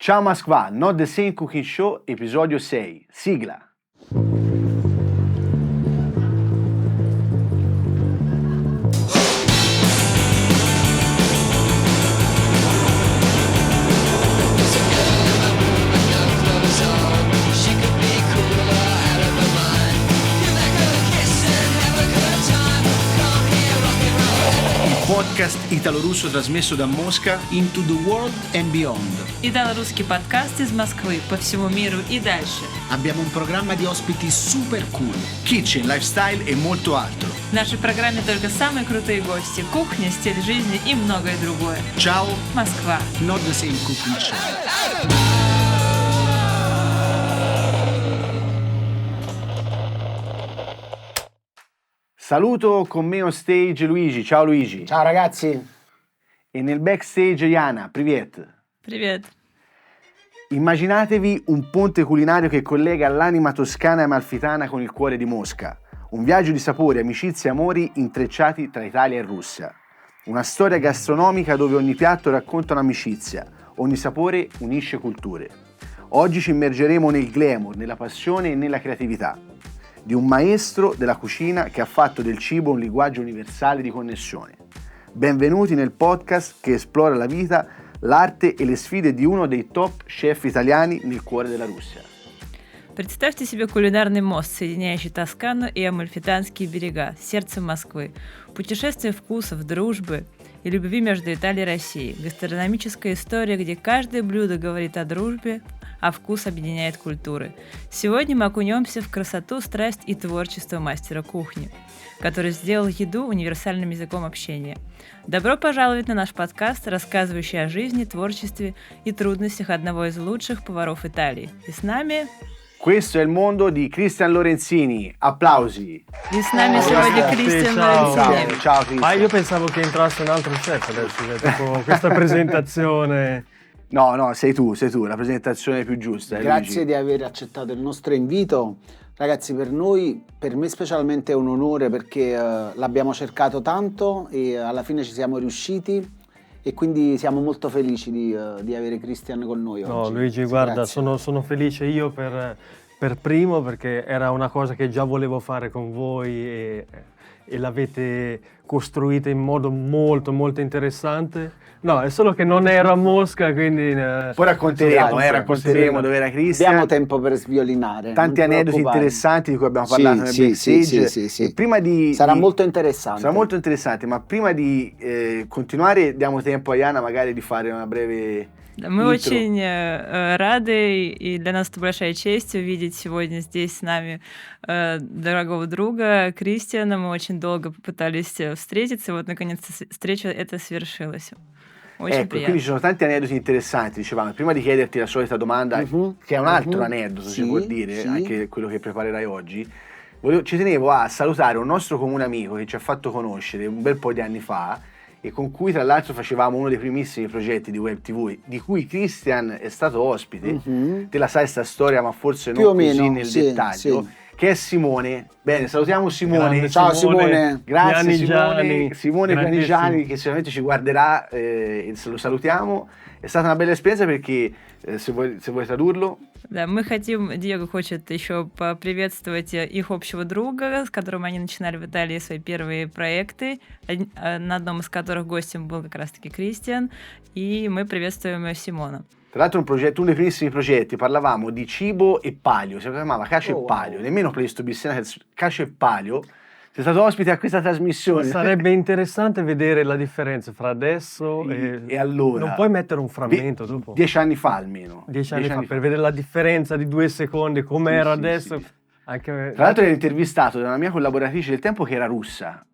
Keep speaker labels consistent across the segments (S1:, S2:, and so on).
S1: Ciao Moskva, Not the Same Cooking Show, episodio 6, sigla.
S2: Podcast italo-russo trasmesso da Mosca into the world and beyond.
S3: Итало-русский подкаст из Москвы по всему миру и дальше.
S2: Abbiamo un programma di ospiti super cool, kitchen, lifestyle e molto altro.
S3: В нашей программе только самые крутые гости, кухня, стиль жизни и многое другое.
S2: Ciao,
S3: Москва.
S2: Not the Same Cooking Show.
S1: Saluto con me on stage Luigi, ciao Luigi.
S4: Ciao ragazzi.
S1: E nel backstage Jana, privet.
S3: Привет.
S1: Immaginatevi un ponte culinario che collega l'anima toscana e amalfitana con il cuore di Mosca. Un viaggio di sapori, amicizie e amori intrecciati tra Italia e Russia. Una storia gastronomica dove ogni piatto racconta un'amicizia, ogni sapore unisce culture. Oggi ci immergeremo nel glamour, nella passione e nella creatività di un maestro della cucina che ha fatto del cibo un linguaggio universale di connessione. Benvenuti nel podcast che esplora la vita, l'arte e le sfide di uno dei top chef italiani nel cuore della Russia.
S3: Представьте себе кулинарный мост, соединяющий Тоскану и Амальфитанские берега, сердце Москвы. Путешествие вкусов, дружбы и любви между Италией и Россией. Гастрономическая история, где каждое блюдо говорит о дружбе, а вкус объединяет культуры. Сегодня мы окунемся в красоту, страсть и творчество мастера кухни, который сделал еду универсальным языком общения. Добро пожаловать на наш подкаст, рассказывающий о жизни, творчестве и трудностях одного из лучших поваров Италии. И с нами...
S1: Questo è il mondo di Cristian Lorenzini. Applausi.
S3: И с нами сегодня Кристиан Лоренцини.
S1: Ciao Cristian.
S4: Ma io pensavo che entrasse un altro chef adesso, tipo questa presentazione.
S1: No, sei tu, la presentazione più giusta.
S4: Grazie
S1: Luigi.
S4: di aver accettato il nostro invito. Ragazzi, per me specialmente è un onore perché l'abbiamo cercato tanto e alla fine ci siamo riusciti e quindi siamo molto felici di avere Christian con noi
S5: No,
S4: oggi.
S5: Luigi,
S4: Sì,
S5: guarda,
S4: grazie.
S5: sono felice io per primo perché era una cosa che già volevo fare con voi e l'avete costruita in modo molto molto interessante. No, è solo che non ero a Mosca, quindi...
S1: Poi racconteremo dove era Cristian.
S4: Abbiamo tempo per sviolinare.
S1: Tanti
S4: non
S1: aneddoti
S4: preoccupare.
S1: interessanti di cui abbiamo parlato nel
S4: Sì,
S1: backstage.
S4: sì.
S1: E prima di,
S4: Sarà
S1: di-
S4: molto interessante.
S1: Sarà molto interessante, ma prima di continuare diamo tempo a Jana magari di fare una breve
S3: Да, мы
S1: intro.
S3: очень рады, и для нас это большая честь увидеть сегодня здесь с нами дорогого друга Кристиана. Мы очень долго попытались встретиться, и вот наконец-то встреча эта свершилась. Очень
S1: Ecco, quindi
S3: приятно.
S1: ci sono tanti aneddoti interessanti, dicevamo. Prima di chiederti la solita domanda, che è un altro aneddoto, si
S4: Sì,
S1: può dire,
S4: sì.
S1: anche quello che preparerai oggi, ci tenevo a salutare un nostro comune amico che ci ha fatto conoscere un bel po' di anni fa e con cui tra l'altro facevamo uno dei primissimi progetti di Web TV, di cui Christian è stato ospite. Te la sai sta storia, ma forse
S4: Più
S1: non
S4: o
S1: così
S4: meno,
S1: nel
S4: sì,
S1: dettaglio,
S4: sì.
S1: che è Simone. Bene, salutiamo Simone.
S5: Grande
S4: Ciao, Simone.
S1: Grazie
S5: Pianigiani,
S1: Simone
S5: grandissimo.
S1: Pianigiani, che sicuramente ci guarderà, e lo salutiamo. È stata una bella esperienza perché se vuoi tradurlo.
S3: Да, мы хотим, Диего хочет еще поприветствовать их общего друга, с которым они начинали в Италии свои первые проекты, на одном из которых гостем был как раз-таки Кристиан, и мы приветствуем Симона.
S1: Tra l'altro uno dei primissimi progetti, parlavamo di cibo e palio, si chiamava Cacio e Palio, nemmeno Pleistocene, Cacio e Palio. Sei stato ospite a questa trasmissione.
S5: Sarebbe interessante vedere la differenza fra adesso
S1: E allora?
S5: Non puoi mettere un frammento dopo?
S1: 10 anni fa almeno.
S5: 10 anni fa, per vedere la differenza di 2 secondi, com'era
S1: Sì, sì,
S5: adesso.
S1: sì.
S5: Anche...
S1: Tra l'altro ero intervistato da una mia collaboratrice del tempo che era russa,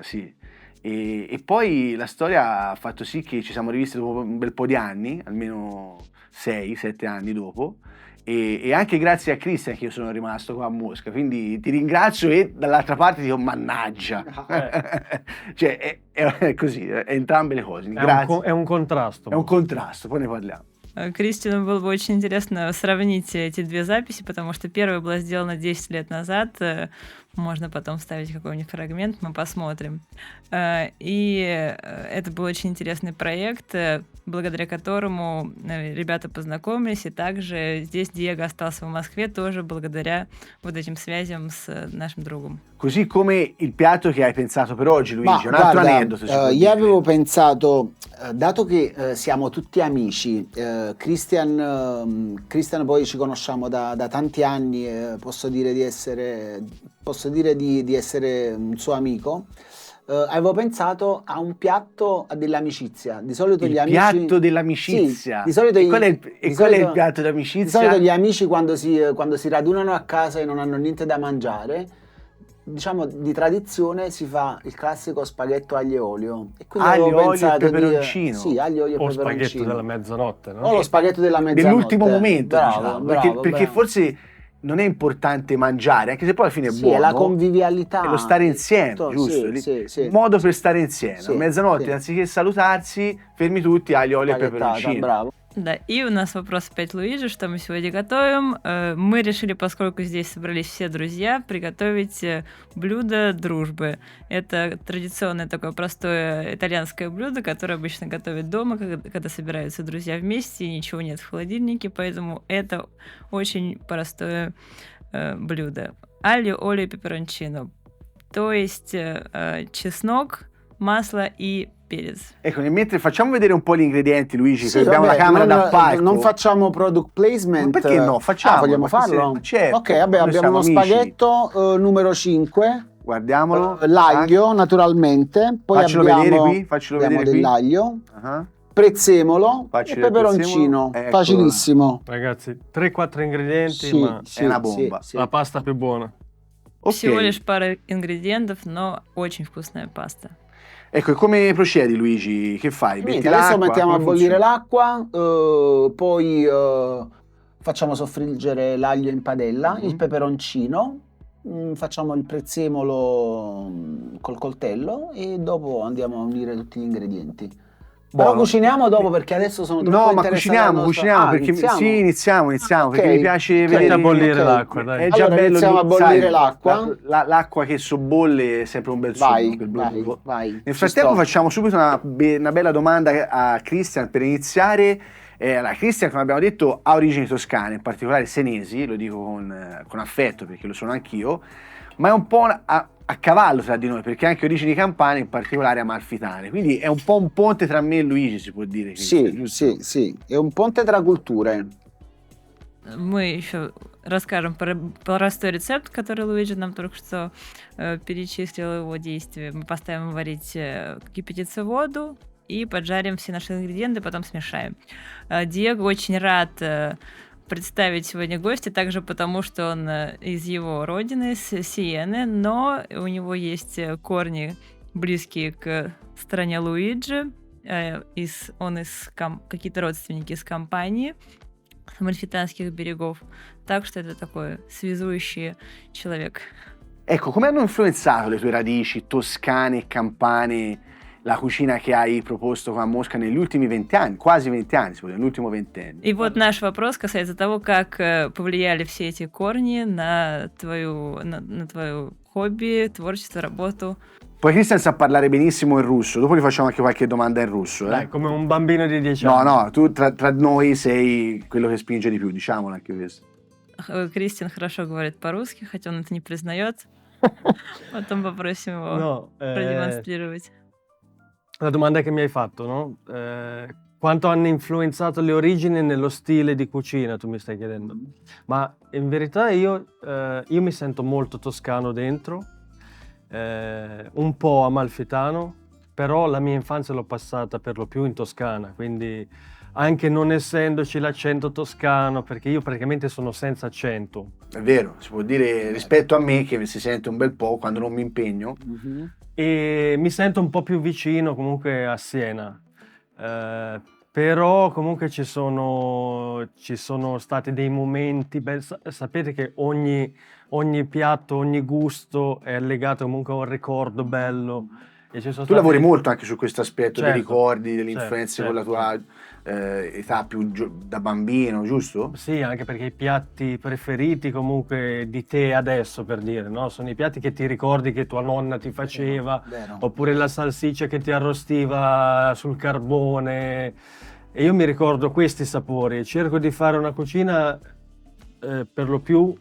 S1: sì. E poi la storia ha fatto sì che ci siamo rivisti dopo un bel po' di anni, almeno 6-7 anni dopo, e anche grazie a Christian che io sono rimasto qua a Mosca, quindi ti ringrazio e dall'altra parte dico mannaggia, cioè è così, è entrambe le cose, grazie.
S5: È un contrasto.
S1: È un contrasto, poi ne parliamo.
S3: Кристину было бы очень интересно сравнить эти две записи, потому что первая была сделана 10 лет назад, Можно потом вставить какой-нибудь фрагмент, мы посмотрим. И это был очень интересный проект, благодаря которому ребята познакомились, и также здесь Диего остался в Москве тоже благодаря вот этим связям с нашим другом.
S1: Così come il piatto che hai pensato per oggi, Luigi, un altro
S4: guarda,
S1: aneddoto. si può
S4: io
S1: dire.
S4: avevo pensato, dato che siamo tutti amici, Christian poi ci conosciamo da tanti anni, posso dire di essere un suo amico. Avevo pensato a un piatto dell'amicizia. Di solito
S1: Il
S4: gli amici.
S1: piatto dell'amicizia.
S4: Sì, di solito
S1: E qual è il piatto
S4: Di
S1: d'amicizia?
S4: solito gli amici quando si radunano a casa e non hanno niente da mangiare, diciamo di tradizione si fa il classico spaghetto aglio e olio. E quindi
S1: Aglio,
S4: avevo
S1: olio e
S4: pensato
S1: peperoncino.
S4: Sì, aglio, olio e
S5: O spaghetto
S4: peperoncino.
S5: della mezzanotte, no?
S4: O lo spaghetto della mezzanotte.
S1: Dell'ultimo momento,
S4: Bravo,
S1: diciamo.
S4: bravo,
S1: Perché
S4: bravo.
S1: forse non è importante mangiare, anche se poi alla fine è
S4: Sì,
S1: buono.
S4: è la convivialità.
S1: È lo stare insieme,
S4: Sì,
S1: giusto?
S4: sì.
S1: Un modo per stare insieme.
S4: Sì,
S1: A mezzanotte,
S4: sì.
S1: anziché salutarsi, fermi tutti, aglio, olio e
S4: Spaghettata,
S1: peperoncino.
S4: bravo.
S3: Да, и у нас вопрос опять Луиджи, что мы сегодня готовим. Мы решили, поскольку здесь собрались все друзья, приготовить блюдо дружбы. Это традиционное такое простое итальянское блюдо, которое обычно готовят дома, когда собираются друзья вместе и ничего нет в холодильнике, поэтому это очень простое блюдо. Алио, олио, пеперончино. То есть чеснок, масло и перец.
S1: Ecco, mentre facciamo vedere un po' gli ingredienti, Luigi,
S4: Sì,
S1: che abbiamo
S4: vabbè,
S1: la camera da palco.
S4: non facciamo product placement.
S1: Ma perché no? Facciamo.
S4: Vogliamo
S1: perché
S4: farlo?
S1: certo,
S4: Ok, vabbè,
S1: noi
S4: abbiamo
S1: siamo
S4: uno
S1: amici.
S4: spaghetto numero 5.
S1: Guardiamolo.
S4: L'aglio, naturalmente. Poi
S1: Faccelo
S4: abbiamo,
S1: vedere qui, faccelo
S4: abbiamo
S1: vedere qui.
S4: dell'aglio,
S1: Ah.
S4: prezzemolo
S1: Facci
S4: e
S1: vedere il
S4: peperoncino.
S1: prezzemolo. Eccolo.
S4: Facilissimo.
S5: Ragazzi, 3-4 ingredienti,
S4: Sì,
S5: ma
S4: sì,
S1: è una
S4: sì,
S1: bomba.
S4: sì.
S5: la pasta più buona.
S1: Ok.
S3: Всего лишь пара ингредиентов, но очень вкусная паста.
S1: Ecco, e come procedi, Luigi? Che fai? Metti
S4: Niente, adesso
S1: l'acqua?
S4: mettiamo a
S1: Come
S4: bollire
S1: funziona?
S4: l'acqua, poi facciamo soffriggere l'aglio in padella,
S1: Mhm.
S4: il peperoncino, facciamo il prezzemolo col coltello e dopo andiamo a unire tutti gli ingredienti. Però
S1: Buono.
S4: cuciniamo dopo perché adesso sono troppo
S1: No, ma
S4: interessato alla
S1: cuciniamo,
S4: nostra-
S1: perché
S4: iniziamo?
S1: sì, iniziamo,
S4: Ok,
S1: perché mi piace
S4: ok,
S1: vedere
S5: a bollire
S4: ok.
S5: l'acqua, dai.
S1: È già
S4: Allora,
S1: bello,
S4: iniziamo a bollire
S1: sai,
S4: l'acqua.
S1: l'acqua che sobbolle è sempre un bel
S4: Vai,
S1: suono.
S4: vai.
S1: Nel
S4: ci
S1: frattempo
S4: sto.
S1: facciamo subito una bella domanda a Christian per iniziare. Allora, Christian, come abbiamo detto, ha origini toscane, in particolare senesi, lo dico con affetto perché lo sono anch'io, ma è un po' a cavallo tra di noi, perché ha anche origini campane, in particolare amalfitane. Quindi è un po' un ponte tra me e Luigi, si può dire. Christian,
S4: Sì,
S1: giusto?
S4: sì, è un ponte tra culture.
S3: Мы еще расскажем про простой рецепт, который Луиджи нам только что перечислил его действия. Мы поставим варить, кипятиться воду и поджарим все наши ингредиенты, потом смешаем. Диего очень рад представить сегодня гостя, также потому, что он из его родины, с Сиены, но у него есть корни, близкие к стране Луиджи. Какие-то родственники из компании с Амальфитанских берегов. Так что это такой связующий человек.
S1: Ecco, come hanno influenzato le tue radici toscane e campane la cucina che hai proposto qua a Mosca negli ultimi 20 anni, quasi 20 anni, si può dire, nell'ultimo ventennio?
S3: И вот наш вопрос касается того, как повлияли все эти корни на твое хобби, творчество, работу.
S1: Poi Christian sa parlare benissimo il russo, dopo gli facciamo anche qualche domanda in russo.
S5: Dai, come un bambino di 10 anni.
S1: No, tu tra noi sei quello che spinge di più, diciamolo anche questo.
S3: Кристиан хорошо говорит по-русски, хотя он это не признает. Потом попросим его
S5: No,
S3: продемонстрировать.
S5: la domanda che mi hai fatto, no? Quanto hanno influenzato le origini nello stile di cucina, tu mi stai chiedendo. Ma in verità io mi sento molto toscano dentro, un po' amalfitano, però la mia infanzia l'ho passata per lo più in Toscana, quindi anche non essendoci l'accento toscano, perché io praticamente sono senza accento.
S1: È vero, si può dire rispetto a me che si sente un bel po' quando non mi impegno.
S5: E mi sento un po' più vicino comunque a Siena, però comunque ci sono stati dei momenti, sapete che ogni piatto, ogni gusto è legato comunque a un ricordo bello. E ci sono
S1: Tu lavori molto anche su questo aspetto dei
S5: Certo,
S1: ricordi, delle influenze
S5: certo,
S1: con la tua età più da bambino, giusto?
S5: Sì, anche perché i piatti preferiti comunque di te adesso, per dire, no? Sono i piatti che ti ricordi che tua nonna ti faceva,
S4: Vero.
S5: oppure la salsiccia che ti arrostiva sul carbone. E io mi ricordo questi sapori. Cerco di fare una cucina per lo più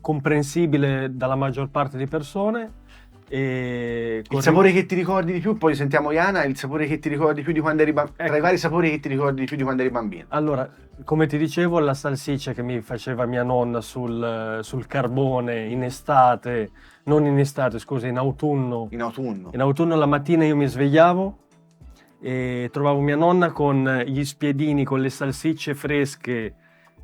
S5: comprensibile dalla maggior parte di persone. E
S1: Il sapore che ti ricordi di più, poi sentiamo Iana, il sapore che ti ricordi di più di quando eri bambino, tra i vari sapori che ti ricordi di più di quando eri bambino.
S5: Allora, come ti dicevo, la salsiccia che mi faceva mia nonna sul carbone in estate, non in estate, scusa, in autunno.
S1: In autunno.
S5: In autunno la mattina io mi svegliavo e trovavo mia nonna con gli spiedini, con le salsicce fresche,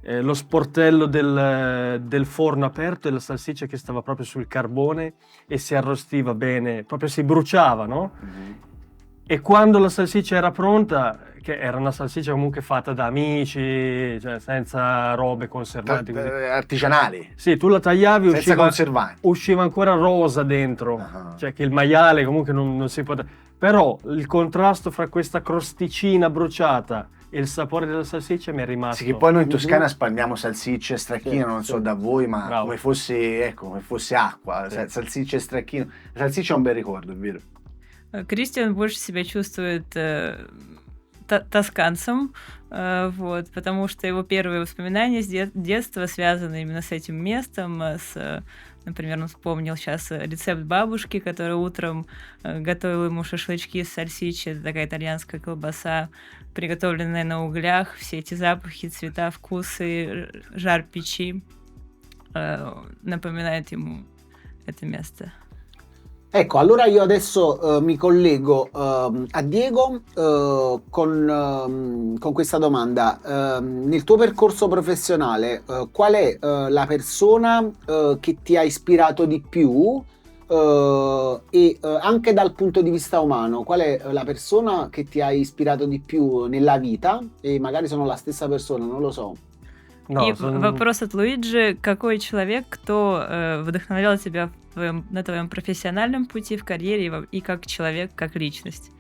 S5: lo sportello del forno aperto e la salsiccia che stava proprio sul carbone e si arrostiva bene, proprio si bruciava, no?
S1: Mm-hmm.
S5: E quando la salsiccia era pronta, che era una salsiccia comunque fatta da amici, cioè senza robe conservanti.
S1: Artigianale.
S5: Sì, tu la tagliavi,
S1: Senza conservanti.
S5: usciva ancora rosa dentro,
S1: Ah.
S5: cioè che il maiale comunque non si può... Però il contrasto fra questa crosticina bruciata e il sapore della salsiccia mi è rimasto.
S1: Sì, che poi noi in Toscana spalmiamo salsicce e stracchino,
S4: Sì,
S1: non so
S4: sì.
S1: da voi, ma
S5: Bravo.
S1: come fosse acqua,
S5: Sì.
S1: salsicce e stracchino. La salsiccia è un bel ricordo, è vero.
S3: Кристиан больше себя чувствует тосканцем, вот, потому что его первые воспоминания с детства связаны именно с этим местом, например, он вспомнил сейчас рецепт бабушки, которая утром готовила ему шашлычки с сальсичи, это такая итальянская колбаса, приготовленная на углях, все эти запахи, цвета, вкусы, жар печи напоминает ему это место.
S4: Ecco, allora io adesso mi collego a Diego con questa domanda. Nel tuo percorso professionale, qual è la persona che ti ha ispirato di più e anche dal punto di vista umano, qual è la persona che ti ha ispirato di più nella vita? E magari sono la stessa persona, non lo so.
S5: No,
S3: И вопрос от Луиджи: какой человек, кто вдохновлял тебя на твоем профессиональном пути, в карьере и как человек, как личность?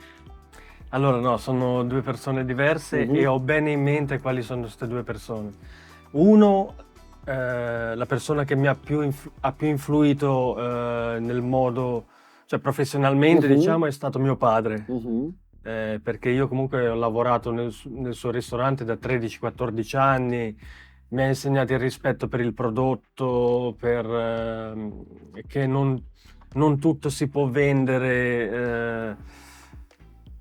S5: Allora no, sono due persone diverse
S4: Mhm.
S5: e ho bene in mente quali sono queste due persone. Uno, la persona che mi ha più influito nel modo, cioè professionalmente,
S4: Mhm.
S5: diciamo, è stato mio padre.
S4: Mhm.
S5: Perché io comunque ho lavorato nel suo ristorante da 13-14 anni, mi ha insegnato il rispetto per il prodotto, che non tutto si può vendere,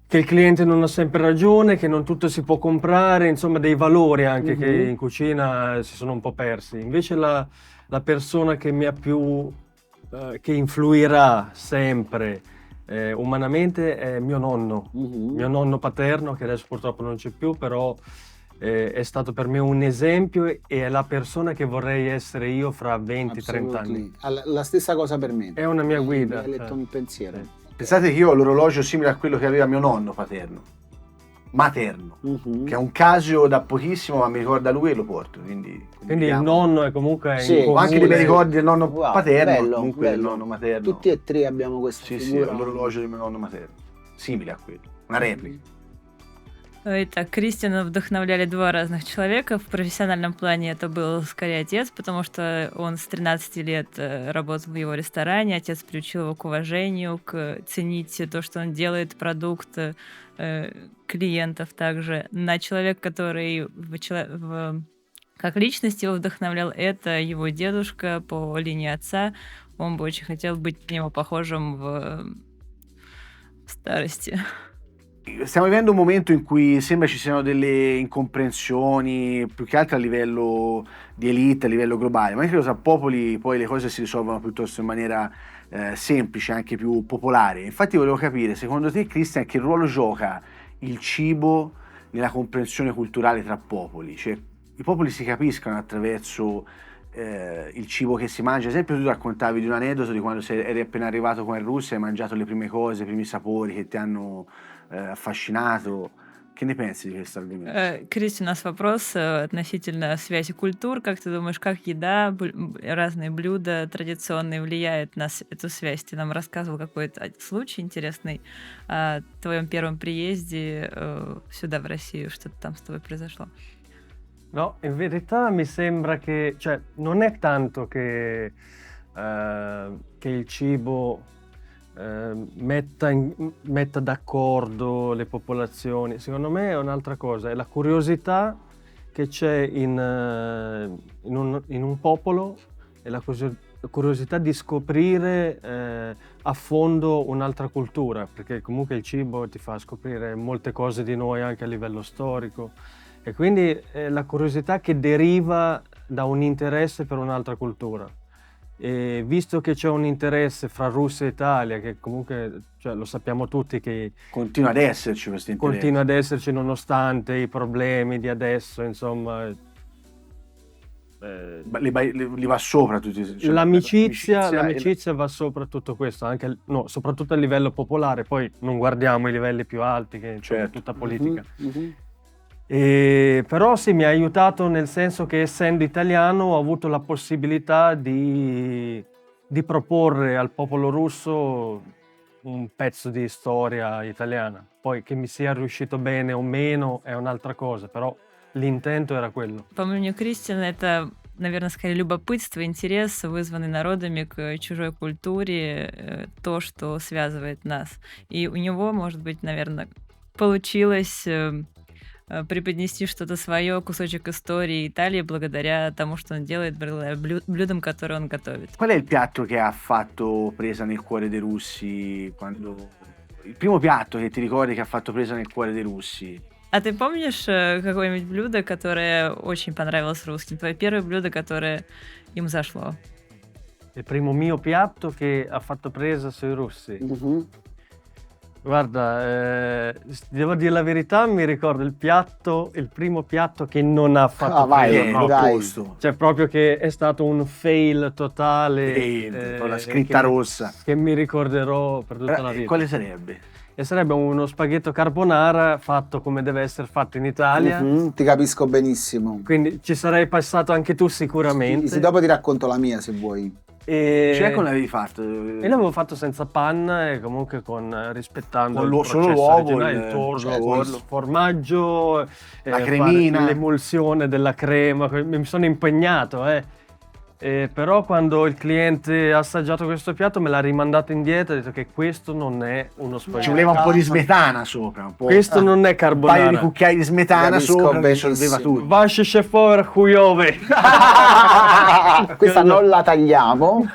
S5: che il cliente non ha sempre ragione, che non tutto si può comprare, insomma dei valori anche che
S4: Mhm.
S5: in cucina si sono un po' persi. Invece la persona che mi ha più, che influirà sempre umanamente è mio nonno.
S4: Mhm.
S5: Mio nonno paterno, che adesso purtroppo non c'è più, però è stato per me un esempio e è la persona che vorrei essere io fra 20-30 anni.
S4: Absolutely. La stessa cosa per me.
S5: È una mia guida.
S4: Mi hai letto
S5: cioè.
S4: un pensiero.
S5: Sì.
S1: Pensate che io ho l'orologio simile a quello che aveva mio nonno materno,
S4: Mhm.
S1: che è un Casio da pochissimo, ma mi ricorda lui e lo porto, quindi
S5: Quindi il
S1: condividiamo.
S5: nonno è comunque
S4: Sì,
S5: in
S1: Ho anche dei bei
S5: comune.
S1: ricordi del nonno
S4: Wow,
S1: paterno,
S4: bello,
S1: comunque del
S4: bello.
S1: nonno materno.
S4: Tutti e tre abbiamo questa
S1: Sì, sì,
S4: figura.
S1: ho l'orologio di mio nonno materno, simile a quello, una replica.
S3: Итак, Кристина вдохновляли два разных человека. В профессиональном плане это был скорее отец, потому что он с 13 лет работал в его ресторане. Отец приучил его к уважению, к ценить то, что он делает, продукт, клиентов также. На человек, который как личность его вдохновлял, это его дедушка по линии отца. Он бы очень хотел быть на него похожим в старости.
S1: Stiamo vivendo un momento in cui sembra ci siano delle incomprensioni, più che altro a livello di elite, a livello globale, ma anche a popoli poi le cose si risolvono piuttosto in maniera semplice, anche più popolare. Infatti volevo capire, secondo te, Christian, che ruolo gioca il cibo nella comprensione culturale tra popoli? Cioè, i popoli si capiscono attraverso il cibo che si mangia. Ad esempio, tu raccontavi di un aneddoto di quando eri appena arrivato qua in Russia e hai mangiato le prime cose, i primi sapori che ti hanno affascinato. Che ne pensi di questo argomento?
S3: Кристи, у нас вопрос относительно связи культур. Как ты думаешь, как еда, разные блюда традиционные влияют на эту связь? Ты нам рассказывал какой-то случай интересный о твоем первом приезде сюда, в Россию. Что-то там с тобой произошло.
S5: No, in verità mi sembra che, cioè, non è tanto che il cibo metta d'accordo le popolazioni. Secondo me è un'altra cosa, è la curiosità che c'è in un popolo e la curiosità di scoprire a fondo un'altra cultura, perché comunque il cibo ti fa scoprire molte cose di noi anche a livello storico, e quindi la curiosità che deriva da un interesse per un'altra cultura. E visto che c'è un interesse fra Russia e Italia, che comunque, cioè, lo sappiamo tutti che
S1: Continua ad esserci questo interesse.
S5: continua ad esserci nonostante i problemi di adesso, insomma,
S1: Li va sopra tutti. Cioè,
S5: l'amicizia va sopra tutto questo, anche, no, soprattutto a livello popolare, poi non guardiamo i livelli più alti, che insomma, è
S1: Certo.
S5: tutta politica.
S4: Mhm.
S5: Però sì, mi ha aiutato nel senso che, essendo italiano, ho avuto la possibilità di proporre al popolo russo un pezzo di storia italiana. Poi che mi sia riuscito bene o meno è un'altra cosa, però l'intento era quello.
S3: По мнению Кристины, это, наверное, скорее любопытство, интерес, вызванный народами к чужой культуре, то, что связывает нас. И у него, может быть, наверное, получилось преподнести что-то свое, кусочек истории Италии, благодаря тому, что он делает, благодаря блюдам, которые он готовит.
S1: Qual è il piatto che ha fatto presa nel cuore dei russi il primo piatto che ti ricordi che ha fatto presa nel cuore dei russi?
S3: А ты помнишь какое-нибудь блюдо, которое очень понравилось русским? Твое первое блюдо, которое им зашло?
S5: Il primo mio piatto che ha fatto presa sui russi.
S4: Mhm.
S5: Guarda, devo dire la verità, mi ricordo il primo piatto che non ha fatto
S4: vai,
S5: presa,
S1: Niente,
S5: proprio.
S4: dai.
S1: posto.
S5: Cioè proprio che è stato un fail totale,
S1: Niente, con la scritta rossa.
S5: che mi ricorderò per tutta la vita.
S1: Quale sarebbe?
S5: E sarebbe uno spaghetto carbonara fatto come deve essere fatto in Italia,
S4: Mhm, ti capisco benissimo.
S5: quindi ci sarei passato anche tu sicuramente.
S4: Sì, dopo ti racconto la mia, se vuoi.
S5: E
S1: Cioè, come l'avevi fatto?
S5: e l'avevo fatto senza panna e comunque rispettando
S1: Con
S5: il
S1: solo
S5: processo
S1: l'uovo,
S5: originale,
S1: il
S5: il torlo,
S1: certo.
S5: il formaggio,
S1: La
S5: fare
S1: cremina.
S5: l'emulsione della crema, mi sono impegnato, però quando il cliente ha assaggiato questo piatto me l'ha rimandato indietro e ha detto che questo non è uno
S1: Ci
S5: spaghetto.
S1: voleva un po' di smetana sopra, un po'.
S5: Questo non è
S1: un paio di
S5: carbonara.
S1: cucchiai di smetana
S4: Capisco
S1: sopra che
S4: benissimo.
S1: risolveva tutto.
S5: Vasce chef Kujove.
S4: Questa non la tagliamo,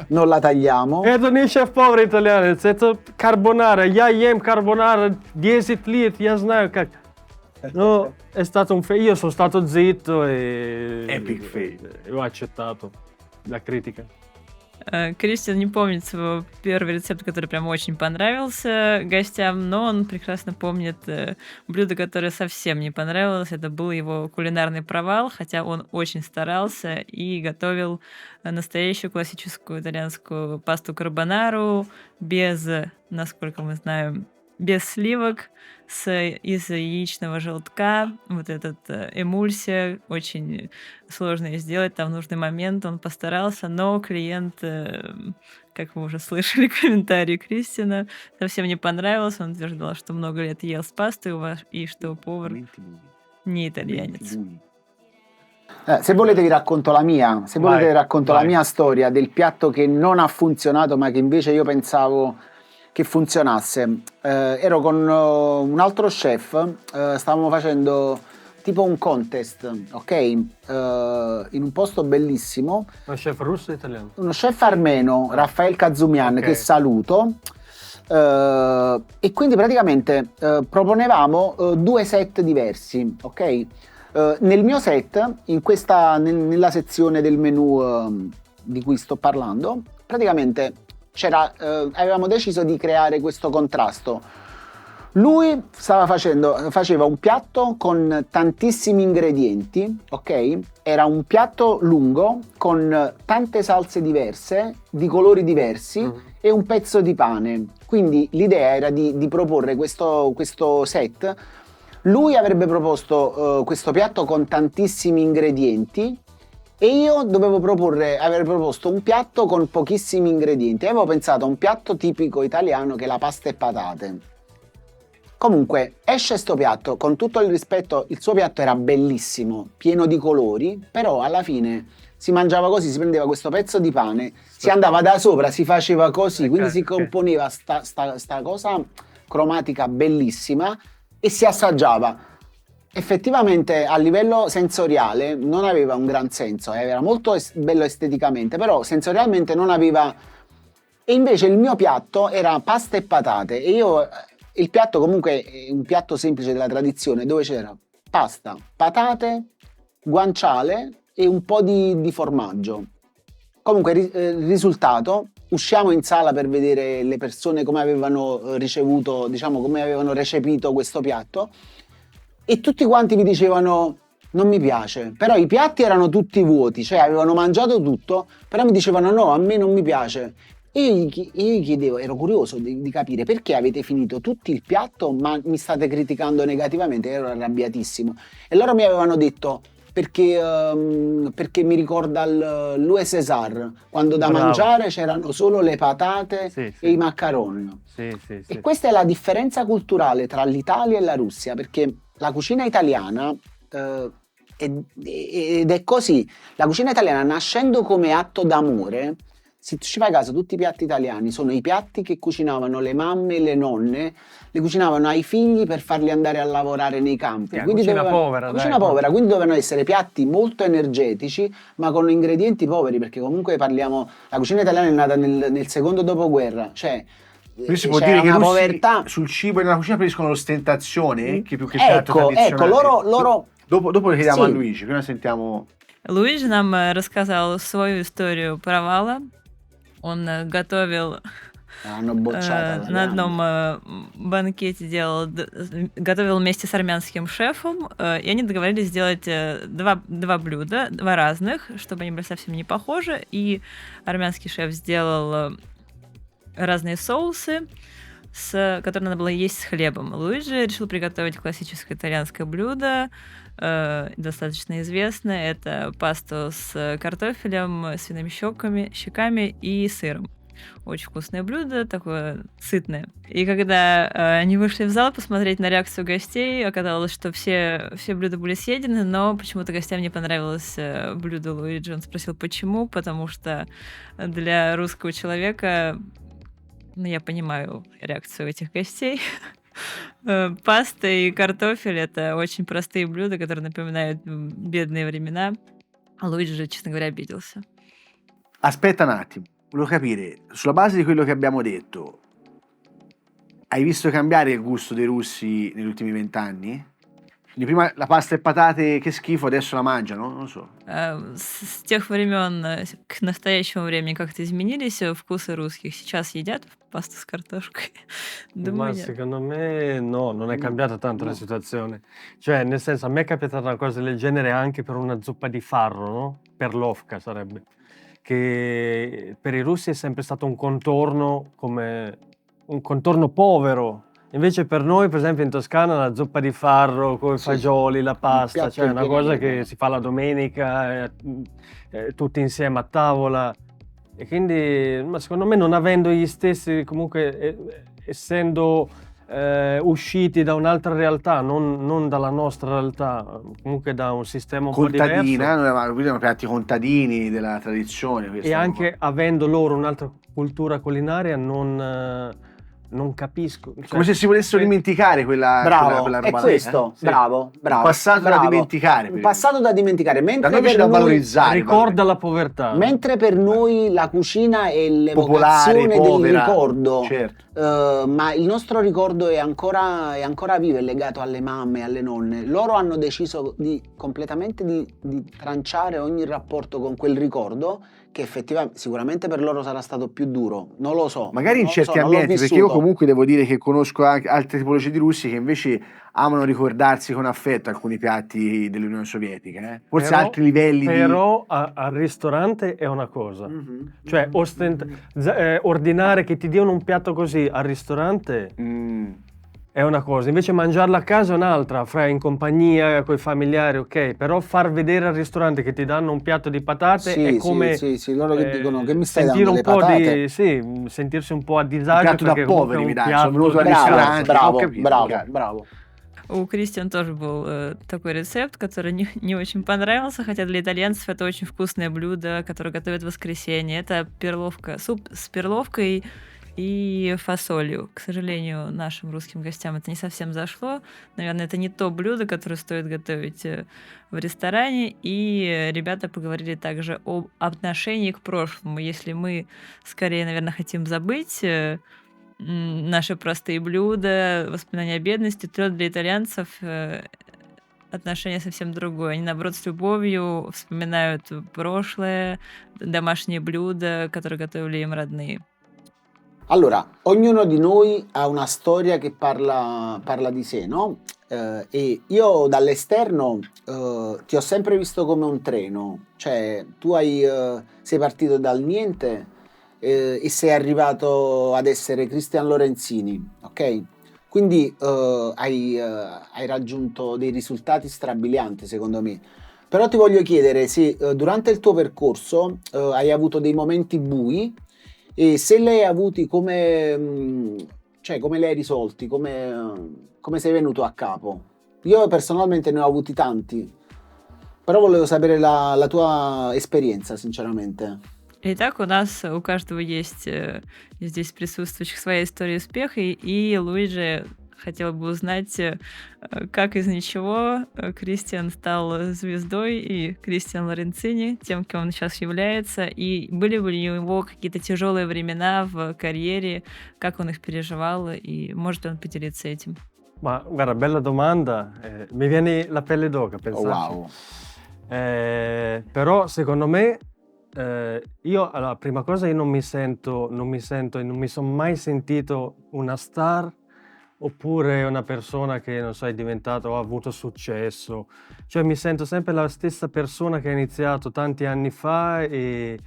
S4: non la tagliamo.
S5: Это не шеф-повар итальянец, это carbonara. Я ем carbonara 10 лет, я знаю как. No, è stato un fail. Io sono stato zitto e
S1: Epic fail.
S5: Ho accettato la critica.
S3: Кристиан не помнит своего первого рецепта, который прям очень понравился гостям, но он прекрасно помнит блюдо, которое совсем не понравилось. Это был его кулинарный провал, хотя он очень старался и готовил настоящую классическую итальянскую пасту карбонару без, насколько мы знаем, без сливок, из яичного желтка. Вот этот эмульсия, очень сложно ее сделать, там нужный момент, он постарался, но клиент, как вы уже слышали, комментарий Кристина, совсем не понравился. Он утверждал, что много лет ел с пастой и что повар не итальянец.
S4: Se volete vi racconto la mia, se volete
S5: Vai,
S4: vi racconto
S5: vai.
S4: la mia storia del piatto che non ha funzionato ma che invece io pensavo che funzionasse. Ero con un altro chef, stavamo facendo tipo un contest, ok? In un posto bellissimo.
S5: Ma chef russo o italiano?
S4: Uno chef armeno, Rafael Kazumian,
S5: Ok.
S4: che saluto. E quindi praticamente proponevamo due set diversi, ok? Nel mio set, nella sezione del menu di cui sto parlando, praticamente avevamo deciso di creare questo contrasto. Lui faceva un piatto con tantissimi ingredienti, ok? Era un piatto lungo con tante salse diverse, di colori diversi e un pezzo di pane. Quindi l'idea era di proporre questo set Lui avrebbe proposto questo piatto con tantissimi ingredienti e io avrei proposto un piatto con pochissimi ingredienti. Avevo pensato a un piatto tipico italiano che è la pasta e patate. Comunque esce sto piatto, con tutto il rispetto, il suo piatto era bellissimo, pieno di colori, però alla fine si mangiava così, si prendeva questo pezzo di pane, si andava da sopra, si faceva così, quindi si componeva sta cosa cromatica bellissima e si assaggiava. Effettivamente a livello sensoriale non aveva un gran senso, era molto bello esteticamente, però sensorialmente non aveva... E invece il mio piatto era pasta e patate e il piatto comunque è un piatto semplice della tradizione dove c'era pasta, patate, guanciale e un po' di formaggio. Comunque il risultato, usciamo in sala per vedere le persone come avevano ricevuto, diciamo come avevano recepito questo piatto e tutti quanti mi dicevano non mi piace, però i piatti erano tutti vuoti, cioè avevano mangiato tutto, però mi dicevano no, a me non mi piace. Io gli chiedevo, ero curioso di capire perché avete finito tutto il piatto ma mi state criticando negativamente, ero arrabbiatissimo. E loro mi avevano detto perché mi ricorda l'USSR, quando da mangiare c'erano solo le patate e i maccheroni. E questa è la differenza culturale tra l'Italia e la Russia, perché la cucina italiana, ed è così, la cucina italiana nascendo come atto d'amore, se ci fai caso tutti i piatti italiani sono i piatti che cucinavano le mamme e le nonne, li cucinavano ai figli per farli andare a lavorare nei campi. Quindi
S5: cucina povera,
S4: quindi dovevano essere piatti molto energetici ma con ingredienti poveri, perché comunque parliamo, la cucina italiana è nata nel secondo dopoguerra, cioè
S1: quindi si può dire che i russi sul cibo e nella cucina preferiscono l'ostentazione che più che il piatto tradizionale.
S4: Ecco, loro...
S1: Dopo lo chiediamo a Luigi, prima sentiamo...
S3: Luigi нам рассказал свою историю провала. Он готовил на одном банкете, готовил вместе с армянским шефом, и они договорились сделать два блюда, два разных, чтобы они были совсем не похожи, и армянский шеф сделал разные соусы, которые надо было есть с хлебом. Луиджи решил приготовить классическое итальянское блюдо, достаточно известное. Это пасту с картофелем, свиными щеками и сыром. Очень вкусное блюдо, такое сытное. И когда они вышли в зал посмотреть на реакцию гостей, оказалось, что все блюда были съедены, но почему-то гостям не понравилось блюдо Луиджи. Он спросил, почему, потому что для русского человека, я понимаю реакцию этих гостей, паста и картофель — это очень простые блюда, которые напоминают бедные времена. А Луиджи же, честно говоря, обиделся.
S1: Aspetta un attimo, volevo capire, sulla base di quello che abbiamo detto, hai visto cambiare il gusto dei russi negli ultimi 20 anni? Quindi prima la pasta e patate, che schifo, adesso la mangiano? Non lo so.
S3: С тех времен к настоящему времени как-то изменились вкусы русских? Сейчас едят pasta с картошкой?
S5: Ma secondo me no, non è cambiata tanto la situazione. Cioè, nel senso, a me è capitata una cosa del genere anche per una zuppa di farro, no? Per l'ovka sarebbe. Che per i russi è sempre stato un contorno povero. Invece per noi, per esempio in Toscana, la zuppa di farro con i fagioli, la pasta, cioè è una cosa che si fa la domenica, tutti insieme a tavola. E quindi, ma secondo me non avendo gli stessi, comunque essendo usciti da un'altra realtà, non dalla nostra realtà, comunque da un sistema un po' diverso.
S1: Contadina, quindi erano piatti contadini della tradizione.
S5: E anche avendo loro un'altra cultura culinaria non capisco. Cioè,
S1: come se si volessero dimenticare quella roba.
S4: È questo,
S1: sì.
S4: Bravo.
S1: Un passato da dimenticare.
S4: Un passato da dimenticare. Mentre
S1: da noi c'è da valorizzare.
S5: Ricorda la povertà.
S4: Mentre per noi la cucina è l'evocazione del ricordo.
S1: Certo.
S4: Ma il nostro ricordo è ancora vivo, è legato alle mamme, alle nonne. Loro hanno deciso completamente di tranciare ogni rapporto con quel ricordo, che effettivamente sicuramente per loro sarà stato più duro, non lo so.
S1: Magari in certi ambienti, perché io comunque devo dire che conosco anche altre tipologie di russi che invece amano ricordarsi con affetto alcuni piatti dell'Unione Sovietica. Forse altri livelli
S5: però al ristorante è una cosa. Cioè ordinare che ti diano un piatto così al ristorante è una cosa, invece mangiarla a casa è un'altra, in compagnia, con i familiari, ok, però far vedere al ristorante che ti danno un piatto di patate
S4: Sì,
S5: è come
S4: sì, loro che dicono che mi stai
S5: sentire
S4: dando
S5: un
S4: le
S5: po'
S4: patate.
S5: sentirsi un po' a
S1: Un
S5: disagio
S1: piatto da
S5: perché comunque è
S1: poveri,
S5: un
S1: mi dai, sono venuto
S5: piatto
S1: al
S5: di
S1: ristorante.
S5: casa.
S1: Ho capito, chiaro.
S4: Bravo.
S3: У Кристиан тоже был такой рецепт, который не очень понравился, хотя для итальянцев это очень вкусное блюдо, которое готовят в воскресенье. Это перловка, суп с перловкой и фасолью. К сожалению, нашим русским гостям это не совсем зашло. Наверное, это не то блюдо, которое стоит готовить в ресторане. И ребята поговорили также об отношении к прошлому. Если мы скорее, наверное, хотим забыть наши простые блюда, воспоминания о бедности, то для итальянцев отношение совсем другое. Они, наоборот, с любовью вспоминают прошлое, домашние блюда, которые готовили им родные.
S4: Allora, ognuno di noi ha una storia che parla di sé, no? E io dall'esterno ti ho sempre visto come un treno, cioè tu sei partito dal niente e sei arrivato ad essere Christian Lorenzini, ok? Quindi hai raggiunto dei risultati strabilianti, secondo me. Però ti voglio chiedere se durante il tuo percorso hai avuto dei momenti bui e se li hai avuti come li hai risolti, come sei venuto a capo. Io personalmente ne ho avuti tanti, però volevo sapere la tua esperienza, sinceramente.
S3: Итак, у каждого есть здесь присутствующих своя история успеха, и Луиджи хотела бы узнать, как из ничего Кристиан стал звездой, и Кристиан Лоренцини, тем, кем он сейчас является, и были ли у него какие-то тяжелые времена в карьере, как он их переживал, и может ли он поделиться этим?
S5: Ma guarda, bella domanda, mi viene la pelle d'oca a
S4: Oh,
S5: pensarci.
S4: wow.
S5: Però secondo me allora, prima cosa io non mi sento e non mi sono mai sentito una star oppure una persona che non so è diventato o ha avuto successo, cioè mi sento sempre la stessa persona che ha iniziato tanti anni fa e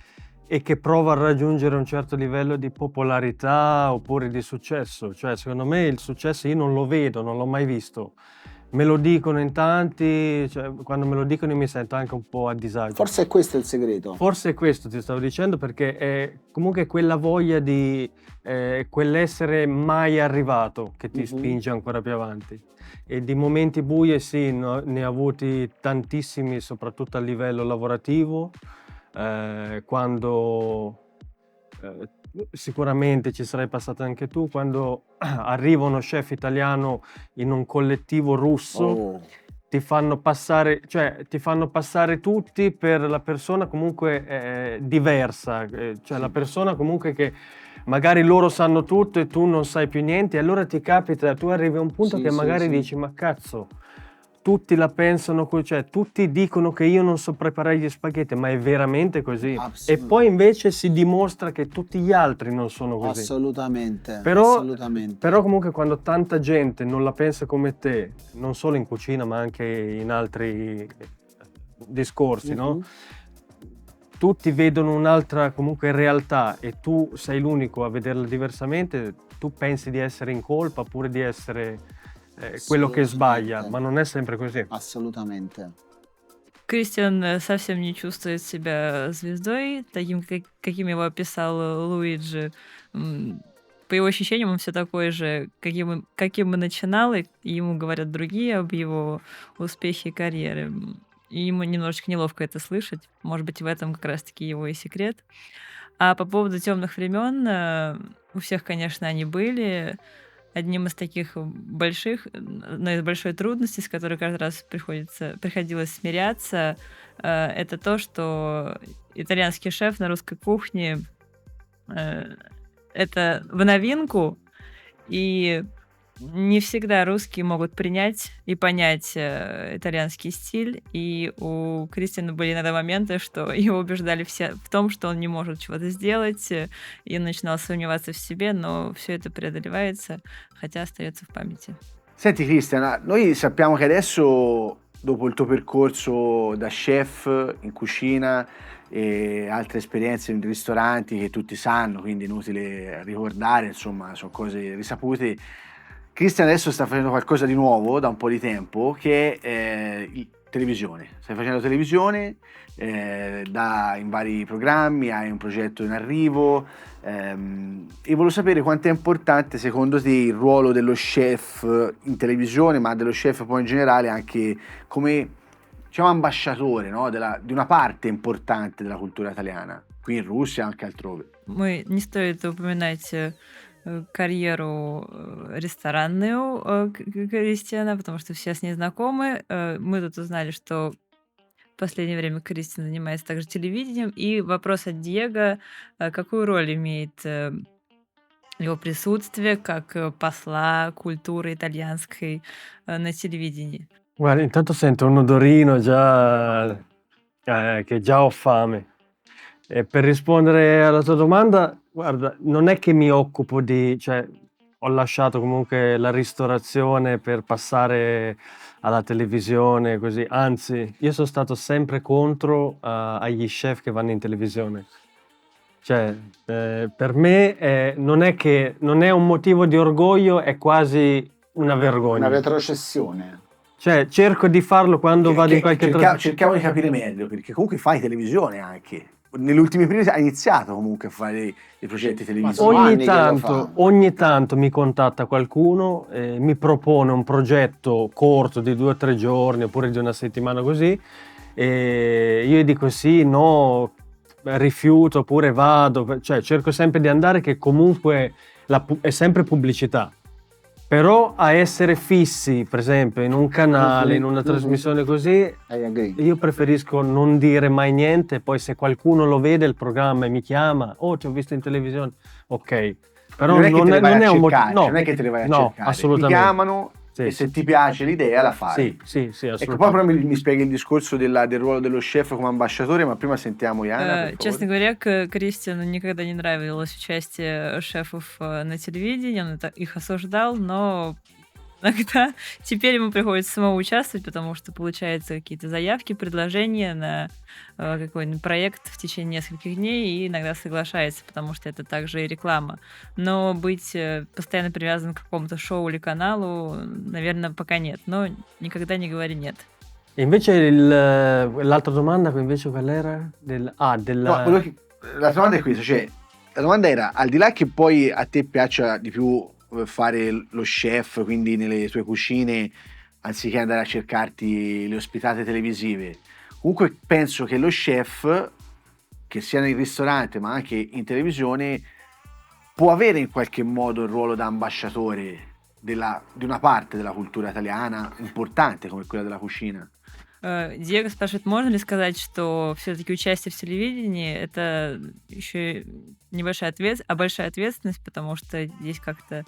S5: che prova a raggiungere un certo livello di popolarità oppure di successo, cioè secondo me il successo io non lo vedo, non l'ho mai visto. Me lo dicono in tanti, cioè, quando me lo dicono io mi sento anche un po' a disagio.
S4: Forse è questo il segreto.
S5: Forse è questo ti stavo dicendo perché è comunque quella voglia di quell'essere mai arrivato che ti spinge ancora più avanti. E di momenti bui sì, ne ho avuti tantissimi, soprattutto a livello lavorativo, quando sicuramente ci sarai passato anche tu, quando arriva uno chef italiano in un collettivo russo, ti fanno passare tutti per la persona comunque diversa, cioè la persona comunque che magari loro sanno tutto e tu non sai più niente, e allora ti capita, tu arrivi a un punto che magari dici ma cazzo, tutti la pensano, cioè tutti dicono che io non so preparare gli spaghetti, ma è veramente così? E poi invece si dimostra che tutti gli altri non sono così.
S4: Assolutamente.
S5: Però comunque quando tanta gente non la pensa come te, non solo in cucina ma anche in altri discorsi, no? Tutti vedono un'altra comunque realtà e tu sei l'unico a vederla diversamente, tu pensi di essere in colpa oppure di essere quello che sbaglia, ma non è sempre così.
S4: Assolutamente.
S3: Кристиан совсем не чувствует себя звездой, таким, каким его описал Луиджи. По его ощущениям, он все такой же, каким и начинал, и ему говорят другие об его успехе и карьере. И ему немножечко неловко это слышать. Может быть, в этом как раз-таки его и секрет. А по поводу темных времен, у всех, конечно, они были. Одним из таких больших, из большой трудности, с которой каждый раз приходилось смиряться, это то, что итальянский шеф на русской кухне это в новинку, и не всегда русские могут принять и понять итальянский стиль, и у Кристиана были иногда моменты, что его убеждали все в том, что он не может чего-то сделать, и он начинал сомневаться в себе, но все это преодолевается, хотя остается в памяти.
S1: Senti Cristian, noi sappiamo che adesso, dopo il tuo percorso da chef in cucina e altre esperienze in ristoranti che tutti sanno, quindi inutile ricordare, insomma, sono cose risapute, Cristian adesso sta facendo qualcosa di nuovo da un po' di tempo, che è televisione. Stai facendo televisione in vari programmi, hai un progetto in arrivo, e volevo sapere quanto è importante secondo te il ruolo dello chef in televisione, ma dello chef poi in generale anche come, diciamo, ambasciatore, no? di una parte importante della cultura italiana, qui in Russia e anche altrove.
S3: Не стоит упоминать карьеру ресторанную Кристиана, потому что все с ней знакомы. Мы тут узнали, что в последнее время Кристиан занимается также телевидением. И вопрос от Диего, какую роль имеет его присутствие как посла культуры итальянской на телевидении?
S5: Guarda, intanto sento un odorino già che già ho fame. E per rispondere alla tua domanda, guarda, non è che mi occupo cioè, ho lasciato comunque la ristorazione per passare alla televisione, così. Anzi, io sono stato sempre contro agli chef che vanno in televisione. Cioè, per me non è un motivo di orgoglio, è quasi una vergogna.
S4: Una retrocessione.
S5: Cioè, cerco di farlo quando vado in qualche
S1: cerchiamo di capire meglio, perché comunque fai televisione anche. Negli ultimi periodi hai iniziato comunque a fare dei progetti televisivi.
S5: Ogni tanto mi contatta qualcuno, mi propone un progetto corto di 2 o 3 giorni oppure di una settimana così, e io dico sì, no, rifiuto oppure vado, cioè cerco sempre di andare, che comunque è sempre pubblicità. Però a essere fissi, per esempio, in un canale, in una trasmissione così, io preferisco non dire mai niente. Poi se qualcuno lo vede il programma e mi chiama, ti ho visto in televisione, ok. Però non è un motivo.
S1: Non è che te le vai a cercare,
S5: assolutamente.
S1: Ti chiamano e se ti piace l'idea la fai.
S5: Sì, assolutamente.
S1: Ecco, poi però mi spieghi il discorso del ruolo dello chef come ambasciatore, ma prima sentiamo Яна,
S3: Честно говоря, Кристиану никогда не нравилось участие шефов на телевидении, он их осуждал, но иногда теперь ему приходится самому участвовать, потому что получаются какие-то заявки, предложения на какой-нибудь проект в течение нескольких дней, и иногда соглашается, потому что это также и реклама. Но быть постоянно привязан к какому-то шоу или каналу, наверное, пока нет. Но никогда не говори нет.
S5: E invece l'altra domanda invece qual era?
S1: No, la domanda è questa, cioè la domanda era, al di là che poi a te piaccia di più fare lo chef, quindi nelle tue cucine, anziché andare a cercarti le ospitate televisive, comunque penso che lo chef, che sia nel ristorante ma anche in televisione, può avere in qualche modo il ruolo da ambasciatore di una parte della cultura italiana importante come quella della cucina.
S3: Диего спрашивает, можно ли сказать, что все-таки участие в телевидении это еще небольшая большая ответственность, потому что здесь как-то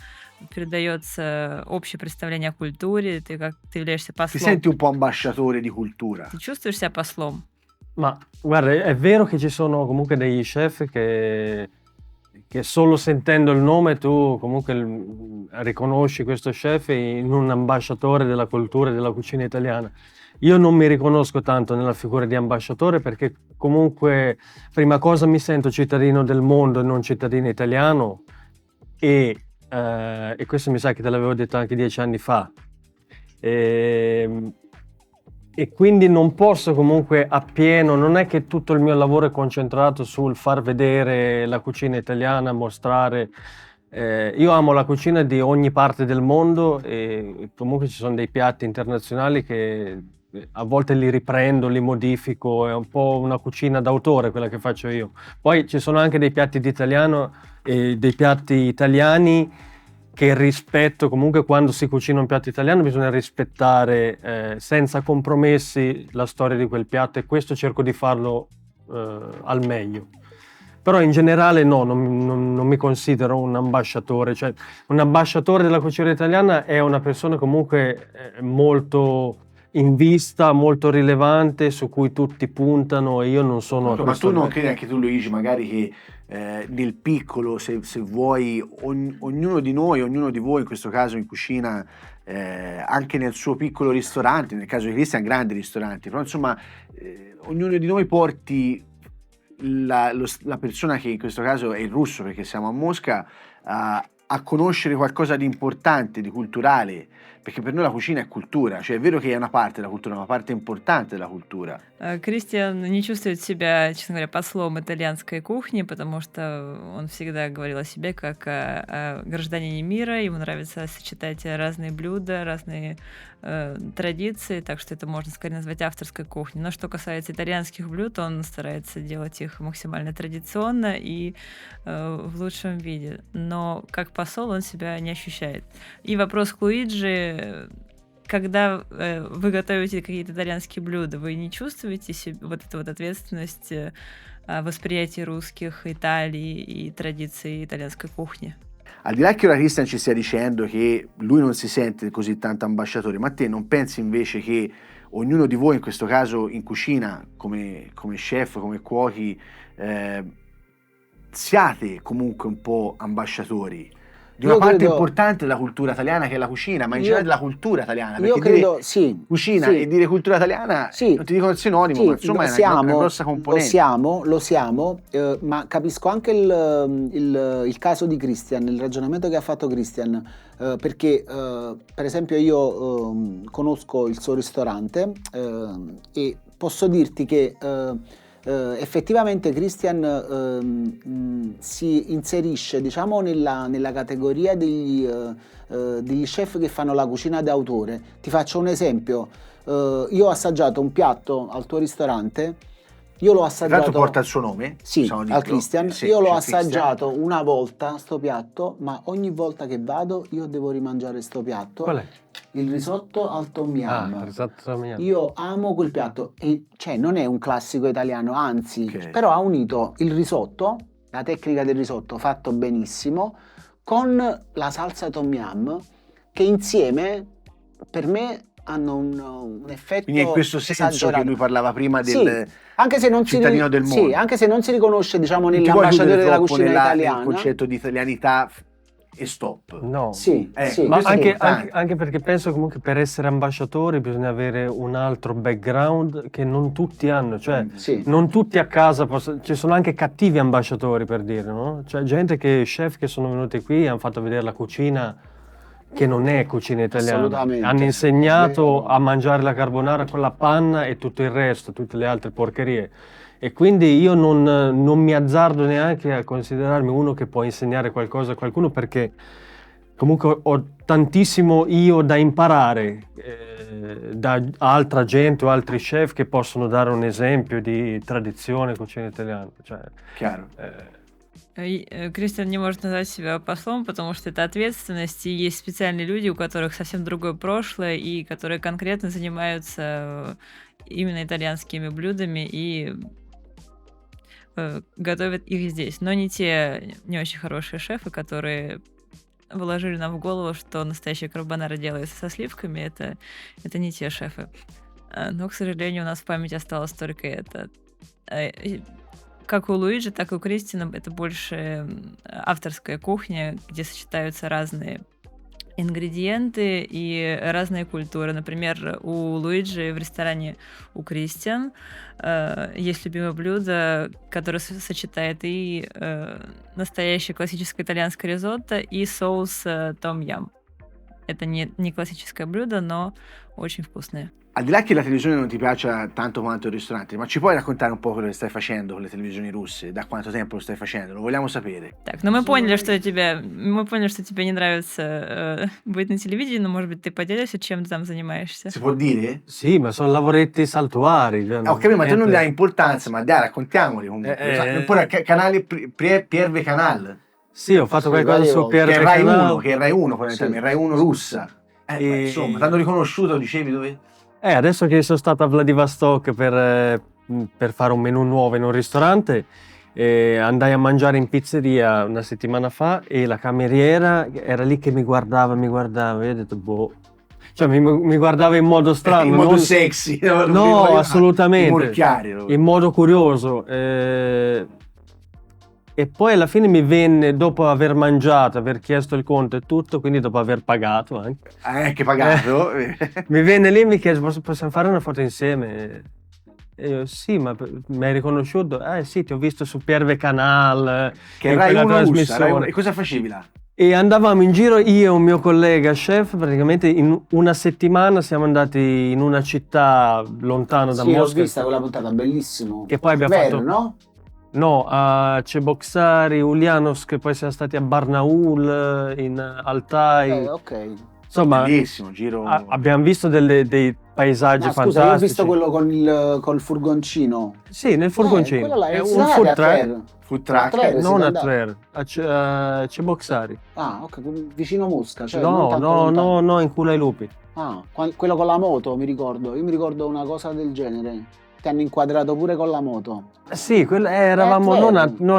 S3: передается общее представление о культуре, ты являешься послом.
S1: Ti senti un po' ambasciatore di cultura?
S3: Ты чувствуешь себя послом?
S5: Ma guarda, è vero che ci sono comunque degli chef che solo sentendo il nome tu comunque riconosci questo chef in un ambasciatore della cultura e della cucina italiana. Io non mi riconosco tanto nella figura di ambasciatore, perché comunque prima cosa mi sento cittadino del mondo e non cittadino italiano, e questo mi sa che te l'avevo detto anche 10 anni fa. E quindi non posso comunque appieno, non è che tutto il mio lavoro è concentrato sul far vedere la cucina italiana, mostrare. Io amo la cucina di ogni parte del mondo, e comunque ci sono dei piatti internazionali che a volte li riprendo, li modifico, è un po' una cucina d'autore quella che faccio io. Poi ci sono anche dei piatti dei piatti italiani che rispetto. Comunque quando si cucina un piatto italiano bisogna rispettare senza compromessi la storia di quel piatto, e questo cerco di farlo al meglio. Però in generale no, non mi considero un ambasciatore. Cioè, un ambasciatore della cucina italiana è una persona comunque molto in vista, molto rilevante, su cui tutti puntano, e io non sono...
S1: Ma tu non credi, anche tu Luigi, magari che nel piccolo, se vuoi, ognuno di noi, ognuno di voi in questo caso in cucina, anche nel suo piccolo ristorante, nel caso di Cristian grandi ristoranti, però insomma ognuno di noi porti la persona che in questo caso è il russo, perché siamo a Mosca, a conoscere qualcosa di importante, di culturale, perché per noi la cucina è cultura, cioè è vero che è una parte della cultura, una parte importante della cultura.
S3: Кристиан не чувствует себя, честно говоря, послом итальянской кухни, потому что он всегда говорил о себе как о гражданине мира. Ему нравится сочетать разные блюда, разные традиции, так что это можно скорее назвать авторской кухней. Но что касается итальянских блюд, он старается делать их максимально традиционно и в лучшем виде. Но как посол он себя не ощущает. И вопрос к Луиджи: когда вы готовите какие-то итальянские блюда, вы не чувствуете вот эту вот ответственность о восприятии русских, Италии и традиций итальянской кухни?
S1: Al di là che ora Christian ci stia dicendo che lui non si sente così tanto ambasciatore, ma te non pensi invece che ognuno di voi, in questo caso in cucina, come chef, come cuochi, siate comunque un po' ambasciatori di una parte importante della cultura italiana che è la cucina, ma in generale della cultura italiana, perché
S4: io credo,
S1: dire
S4: sì,
S1: cucina
S4: sì,
S1: e dire cultura italiana
S4: sì,
S1: non ti dico il sinonimo,
S4: sì,
S1: ma insomma è una grossa componente.
S4: lo siamo, ma capisco anche il caso di Christian, il ragionamento che ha fatto Christian, perché per esempio io conosco il suo ristorante e posso dirti che effettivamente Christian si inserisce, diciamo, nella categoria degli chef che fanno la cucina d'autore. Ti faccio un esempio: io ho assaggiato un piatto al tuo ristorante, io l'ho assaggiato.
S1: Tanto porta il suo nome?
S4: Sì, al Christian. Io l'ho assaggiato
S1: Christian
S4: una volta sto piatto, ma ogni volta che vado io devo rimangiare sto piatto.
S5: Qual è?
S4: Il risotto al tom yum.
S5: il risotto tom yum.
S4: Io amo quel piatto, e cioè non è un classico italiano, anzi,
S1: Ok.
S4: però ha unito il risotto, la tecnica del risotto fatto benissimo, con la salsa tom yum, che insieme per me hanno un effetto.
S1: Quindi è in questo senso
S4: esagerato.
S1: che lui parlava prima
S4: Sì,
S1: del
S4: anche se non
S1: cittadino del mondo.
S4: Sì, anche se non si riconosce, diciamo,
S1: Non ti vuoi
S4: nell'ambasciatore
S1: chiudere
S4: della
S1: troppo
S4: cucina
S1: nel
S4: italiana.
S1: concetto di italianità e stop.
S5: No.
S4: Sì, sì.
S5: Ma
S1: questo è
S5: anche,
S1: importante.
S5: anche perché penso comunque per essere ambasciatori bisogna avere un altro background che non tutti hanno, cioè
S4: Sì.
S5: non tutti a casa ci sono anche cattivi ambasciatori, per dire, no? Cioè gente chef che sono venuti qui e hanno fatto vedere la cucina che non è cucina italiana.
S4: Assolutamente.
S5: Hanno insegnato
S4: Vero.
S5: a mangiare la carbonara con la panna e tutto il resto, tutte le altre porcherie. E quindi io non mi azzardo neanche a considerarmi uno che può insegnare qualcosa a qualcuno, perché comunque ho tantissimo io da imparare da altra gente o altri chef che possono dare un esempio di tradizione cucina italiana. Cioè,
S1: Chiaro.
S3: Кристиан не может назвать себя послом, потому что это ответственность, и есть специальные люди, у которых совсем другое прошлое, и которые конкретно занимаются именно итальянскими блюдами и готовят их здесь. Но не те не очень хорошие шефы, которые вложили нам в голову, что настоящая карбонара делается со сливками. Это не те шефы. Но, к сожалению, у нас в памяти осталось только это. Как у Луиджи, так и у Кристина это больше авторская кухня, где сочетаются разные ингредиенты и разные культуры. Например, у Луиджи в ресторане у Кристиан есть любимое блюдо, которое сочетает и настоящее классическое итальянское ризотто и соус том-ям. Это не классическое блюдо, но очень вкусное.
S1: Al di là che la televisione non ti piaccia tanto quanto il ristorante, ma ci puoi raccontare un po' quello che stai facendo con le televisioni russe? Da quanto tempo lo stai facendo? Lo vogliamo sapere.
S3: Так, ну мы поняли, что тебе не нравится быть на телевидении, но, может быть, ты поделишься, чем ты там занимаешься?
S1: Si può dire?
S5: sì, ma sono lavoretti saltuari. Cioè,
S1: Ho capito, ma tu non
S5: niente-
S1: dai importanza, ma dai, raccontiamoli comunque. Oppure canale Pierve Canal,
S5: Sì, ho fatto qualcosa
S4: varie
S5: su
S4: volte.
S5: Pier
S1: che è Rai 1,
S5: Canal.
S1: che è Rai 1 fondamentalmente, Rai 1 russa.
S5: E-
S1: Insomma, t'hanno riconosciuto, dicevi dove?
S5: Adesso che sono stato a Vladivostok per fare un menù nuovo in un ristorante, andai a mangiare in pizzeria una settimana fa e la cameriera era lì che mi guardava e io ho detto boh. Cioè mi guardava in modo strano.
S1: In modo
S5: non-
S1: sexy.
S5: No, assolutamente.
S1: Morchiare.
S5: In modo curioso. E poi alla fine mi venne, dopo aver mangiato, aver chiesto il conto e tutto, quindi dopo aver pagato anche,
S1: Che pagato.
S5: mi venne lì e mi chiese possiamo fare una foto insieme? E io sì, ma mi hai riconosciuto? Sì, ti ho visto su Pierve Canal,
S1: Che è
S5: in
S1: Rai
S5: quella
S1: 1 russa.
S5: trasmissione.
S1: E cosa facevi là?
S5: E andavamo in giro, io e un mio collega chef, praticamente in una settimana siamo andati in una città lontano da
S4: Sì, l'ho
S5: Mosca.
S4: vista quella puntata, bellissimo.
S5: Che poi abbiamo
S4: Vero,
S5: fatto...
S4: no?
S5: No, a Cheboksary, Ulyanovsk, poi siamo stati a Barnaul, in Altai.
S4: Ok.
S5: Insomma,
S1: Bellissimo, giro.
S5: abbiamo visto dei paesaggi
S4: Ah, scusa, io ho
S5: fantastici.
S4: visto quello col furgoncino.
S5: Sì, nel furgoncino.
S4: Quello là
S5: È
S4: è
S5: un
S4: un
S5: food truck,
S1: Food truck.
S4: Tver,
S5: non
S4: siete
S5: a
S4: andati?
S5: Tver, a Cheboksary.
S4: Ah, ok, vicino Mosca, cioè non
S5: No,
S4: tanto
S5: no,
S4: lontano.
S5: no, in culo ai lupi.
S4: Ah, quello con la moto, mi ricordo. Io mi ricordo una cosa del genere. Ti hanno inquadrato pure con la moto.
S5: Sì, eravamo non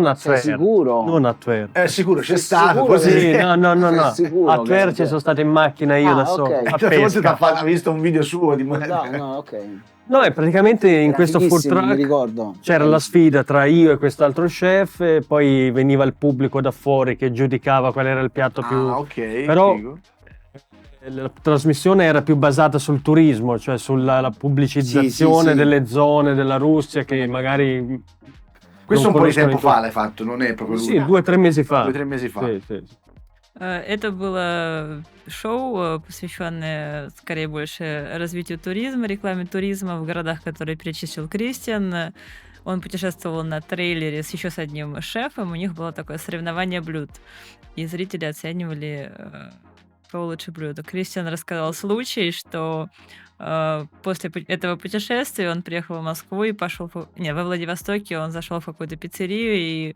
S5: a
S4: Sei
S5: Tver.
S4: sicuro?
S5: Non a Tver.
S1: Sicuro, c'è
S4: Sei
S1: stato.
S4: sicuro
S1: Così.
S5: Sì, no.
S4: Sei sicuro
S5: A Tver
S4: che-
S5: ci sono stato in macchina io
S4: Ah,
S5: da solo,
S4: ok.
S5: a
S1: Forse
S5: pesca.
S1: ha visto un video suo di
S4: No, ok.
S5: No, e praticamente in
S4: Era
S5: questo food
S4: fighissimo, mi
S5: truck
S4: ricordo.
S5: c'era la sfida tra io e quest'altro chef, e poi veniva il pubblico da fuori che giudicava qual era il piatto più...
S1: Ah, ok.
S5: Però
S1: figo.
S5: la trasmissione era più basata sul turismo, cioè sulla la pubblicizzazione
S4: Sì.
S5: delle zone della Russia che magari...
S1: Questo
S5: non
S1: un po' di
S5: conoscono
S1: tempo
S5: i tutti.
S1: fa l'hai fatto, non è proprio lui.
S5: Sì, 2 o 3 mesi fa.
S1: 2 o 3 mesi fa.
S5: Sì.
S3: Это было шоу, посвященное скорее больше развитию туризма, рекламе туризма в городах, которые перечислил Кристиан. Он путешествовал на трейлере еще с одним шефом, у них было такое соревнование блюд. И зрители оценивали кто лучше блюдо. Кристиан рассказал случай, что после этого путешествия он приехал в Москву и пошел... во Владивостоке он зашел в какую-то пиццерию, и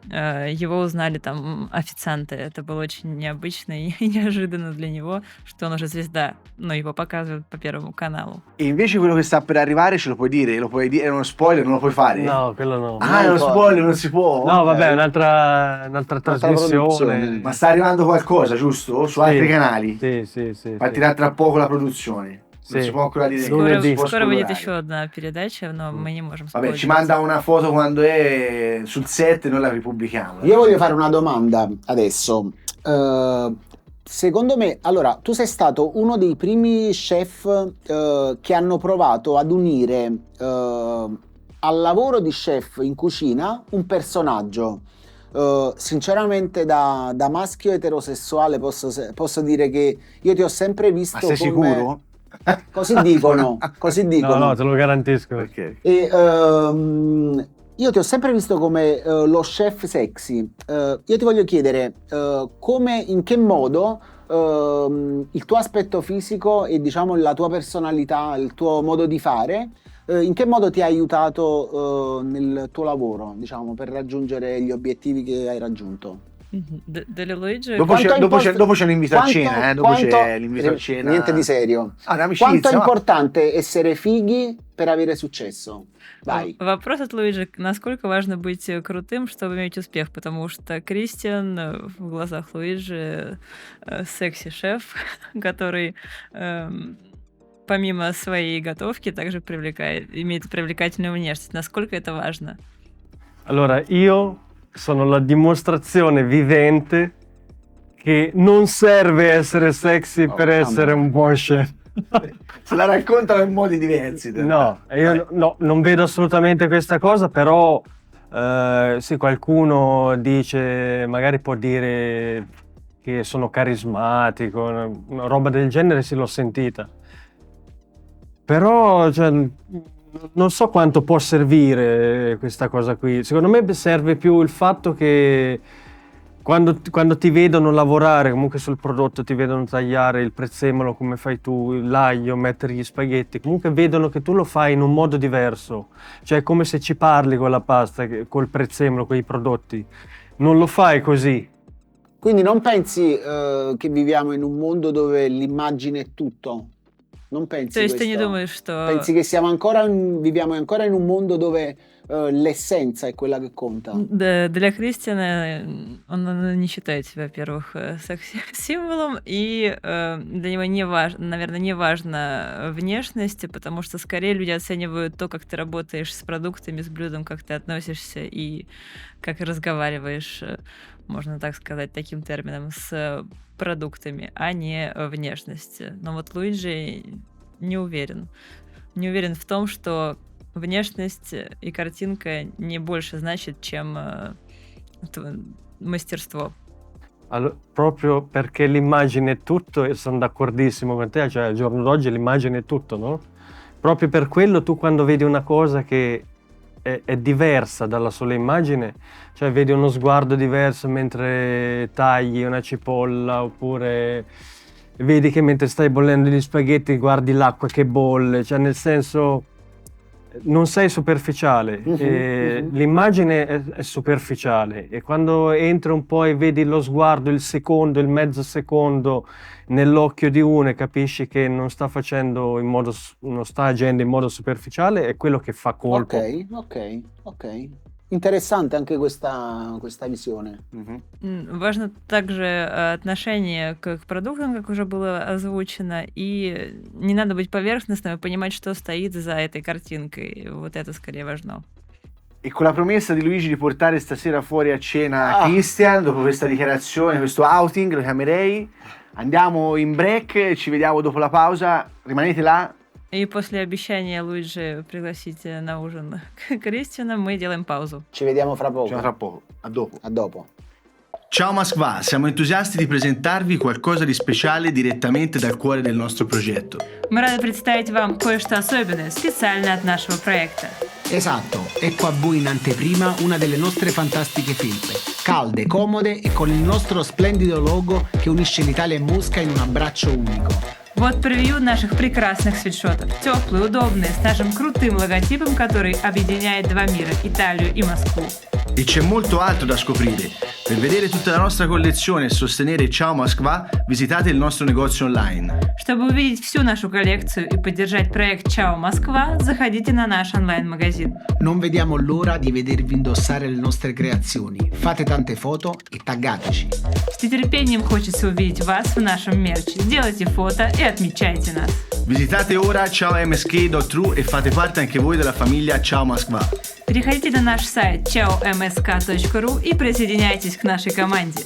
S3: его узнали там официанты. Это было очень необычно и неожиданно для него, что он уже звезда, но его показывают по Первому каналу.
S1: E invece quello che sta per arrivare ce lo puoi dire? Lo puoi dire? È uno spoiler, non lo puoi fare?
S5: No, quello no.
S1: Ah, è uno
S4: Non
S1: spoiler, non si può?
S5: No,
S1: Ok.
S5: vabbè, un'altra trasmissione.
S4: produzione.
S1: Ma sta arrivando qualcosa, giusto? Su altri canali?
S5: Sì.
S1: Partirà tra poco la produzione. Non
S5: Sì.
S1: si può ancora dire
S5: Скоро-
S1: niente, non si
S5: Lunedì.
S1: può
S3: Скоро выйдет
S1: spoilerare.
S3: еще одна передача, но мы не можем
S1: Vabbè, ci
S3: спойлерить.
S1: manda una foto quando è sul set e noi la ripubblichiamo.
S4: Io voglio fare una domanda adesso. Secondo me, allora, tu sei stato uno dei primi chef che hanno provato ad unire al lavoro di chef in cucina un personaggio. Sinceramente da maschio eterosessuale posso dire che io ti ho sempre visto
S1: Ma sei
S4: come...
S1: sicuro?
S4: Così dicono, così dicono.
S5: No, te lo garantisco.
S1: Perché?
S4: E io ti ho sempre visto come lo chef sexy. Io ti voglio chiedere in che modo il tuo aspetto fisico e diciamo la tua personalità, il tuo modo di fare, in che modo ti ha aiutato nel tuo lavoro, diciamo, per raggiungere gli obiettivi che hai raggiunto.
S3: Delle Luigi...
S1: Dopo c'è l'invito a cena, dopo c'è l'invito a cena.
S4: Niente di serio.
S1: Amicizia,
S4: Quanto è
S1: ma-
S4: importante essere fighi per avere successo? Vai.
S3: Вопрос от Луиджи. Насколько важно быть крутым, чтобы иметь успех? Потому что Кристиан в глазах Луиджи секси-шеф, который помимо своей готовки также имеет привлекательную внешность. Насколько это важно?
S5: Allora, io sono la dimostrazione vivente che non serve essere sexy per essere un buon chef.
S1: Se la raccontano in modi diversi.
S5: No, io non vedo assolutamente questa cosa, però sì, qualcuno dice, magari può dire che sono carismatico, una roba del genere, sì, l'ho sentita. Però, cioè, non so quanto può servire questa cosa qui. Secondo me serve più il fatto che quando ti vedono lavorare comunque sul prodotto, ti vedono tagliare il prezzemolo come fai tu, l'aglio, mettere gli spaghetti, comunque vedono che tu lo fai in un modo diverso. Cioè è come se ci parli con la pasta, col prezzemolo, con i prodotti. Non lo fai così.
S4: Quindi non pensi che viviamo in un mondo dove l'immagine è tutto? Non pensi
S3: То есть ты не
S4: questo?
S3: думаешь, что...
S4: Pensi che viviamo ancora in un mondo dove l'essenza è quella che conta?
S3: Да, для Кристиана он не считает себя, во-первых, секс-символом, и для него наверное, не важна внешность, потому что скорее люди оценивают то, как ты работаешь с продуктами, с блюдом, как ты относишься и как разговариваешь, можно так сказать, таким термином, с продуктами, а не внешность. Но вот Луиджи не уверен. Не уверен в том, что внешность и картинка не больше значит, чем мастерство.
S5: Proprio perché l'immagine è tutto, e sono d'accordissimo con te, cioè al giorno d'oggi l'immagine è tutto, no? Proprio per quello tu quando vedi una cosa che è diversa dalla sola immagine, cioè vedi uno sguardo diverso mentre tagli una cipolla, oppure vedi che mentre stai bollendo gli spaghetti guardi l'acqua che bolle, cioè nel senso non sei superficiale, l'immagine è superficiale, e quando entri un po' e vedi lo sguardo, il secondo, il mezzo secondo nell'occhio di uno e capisci che non sta facendo non sta agendo in modo superficiale, è quello che fa colpo.
S4: Ok. Interessante anche questa visione.
S3: Важно также отношение к продуктам, как уже было озвучено, и не надо быть поверхностным и понимать, что стоит за этой картинкой. Вот это скорее важно.
S1: E con la promessa di Luigi di portare stasera fuori a cena Christian, dopo questa dichiarazione, questo outing, lo chiamerei, andiamo in break, ci vediamo dopo la pausa, rimanete là.
S3: И после обещания Луиджи пригласить на ужин Кристиана, мы делаем паузу.
S4: Ci vediamo fra poco.
S1: Ci vediamo tra poco, a dopo.
S4: A dopo.
S2: Ciao Moskva, siamo entusiasti di presentarvi qualcosa di speciale direttamente dal cuore del nostro progetto.
S3: Мы рады представить вам кое-что особенное, специально от нашего проекта.
S6: Esatto, ecco a voi in anteprima una delle nostre fantastiche felpe, calde, comode e con il nostro splendido logo che unisce l'Italia e Mosca in un abbraccio unico.
S3: Вот превью наших прекрасных свитшотов. Теплые, удобные, с нашим крутым логотипом, который объединяет два мира, Италию и Москву.
S2: E c'è molto altro da scoprire. Per vedere tutta la nostra collezione e sostenere Ciao Moskva, visitate il nostro negozio online.
S3: Чтобы увидеть всю нашу коллекцию и поддержать проект Ciao Москва, заходите на наш онлайн-магазин.
S6: Non vediamo l'ora di vedervi indossare le nostre creazioni. Fate tante foto e taggateci.
S3: С нетерпением хочется увидеть вас в нашем мерче. Делайте фото и отмечайте нас.
S2: Visitate ora ciaomsk.ru e fate parte anche voi della famiglia Ciao Moskva.
S3: Переходите на наш сайт ciaomsk.ru и присоединяйтесь к нашей команде.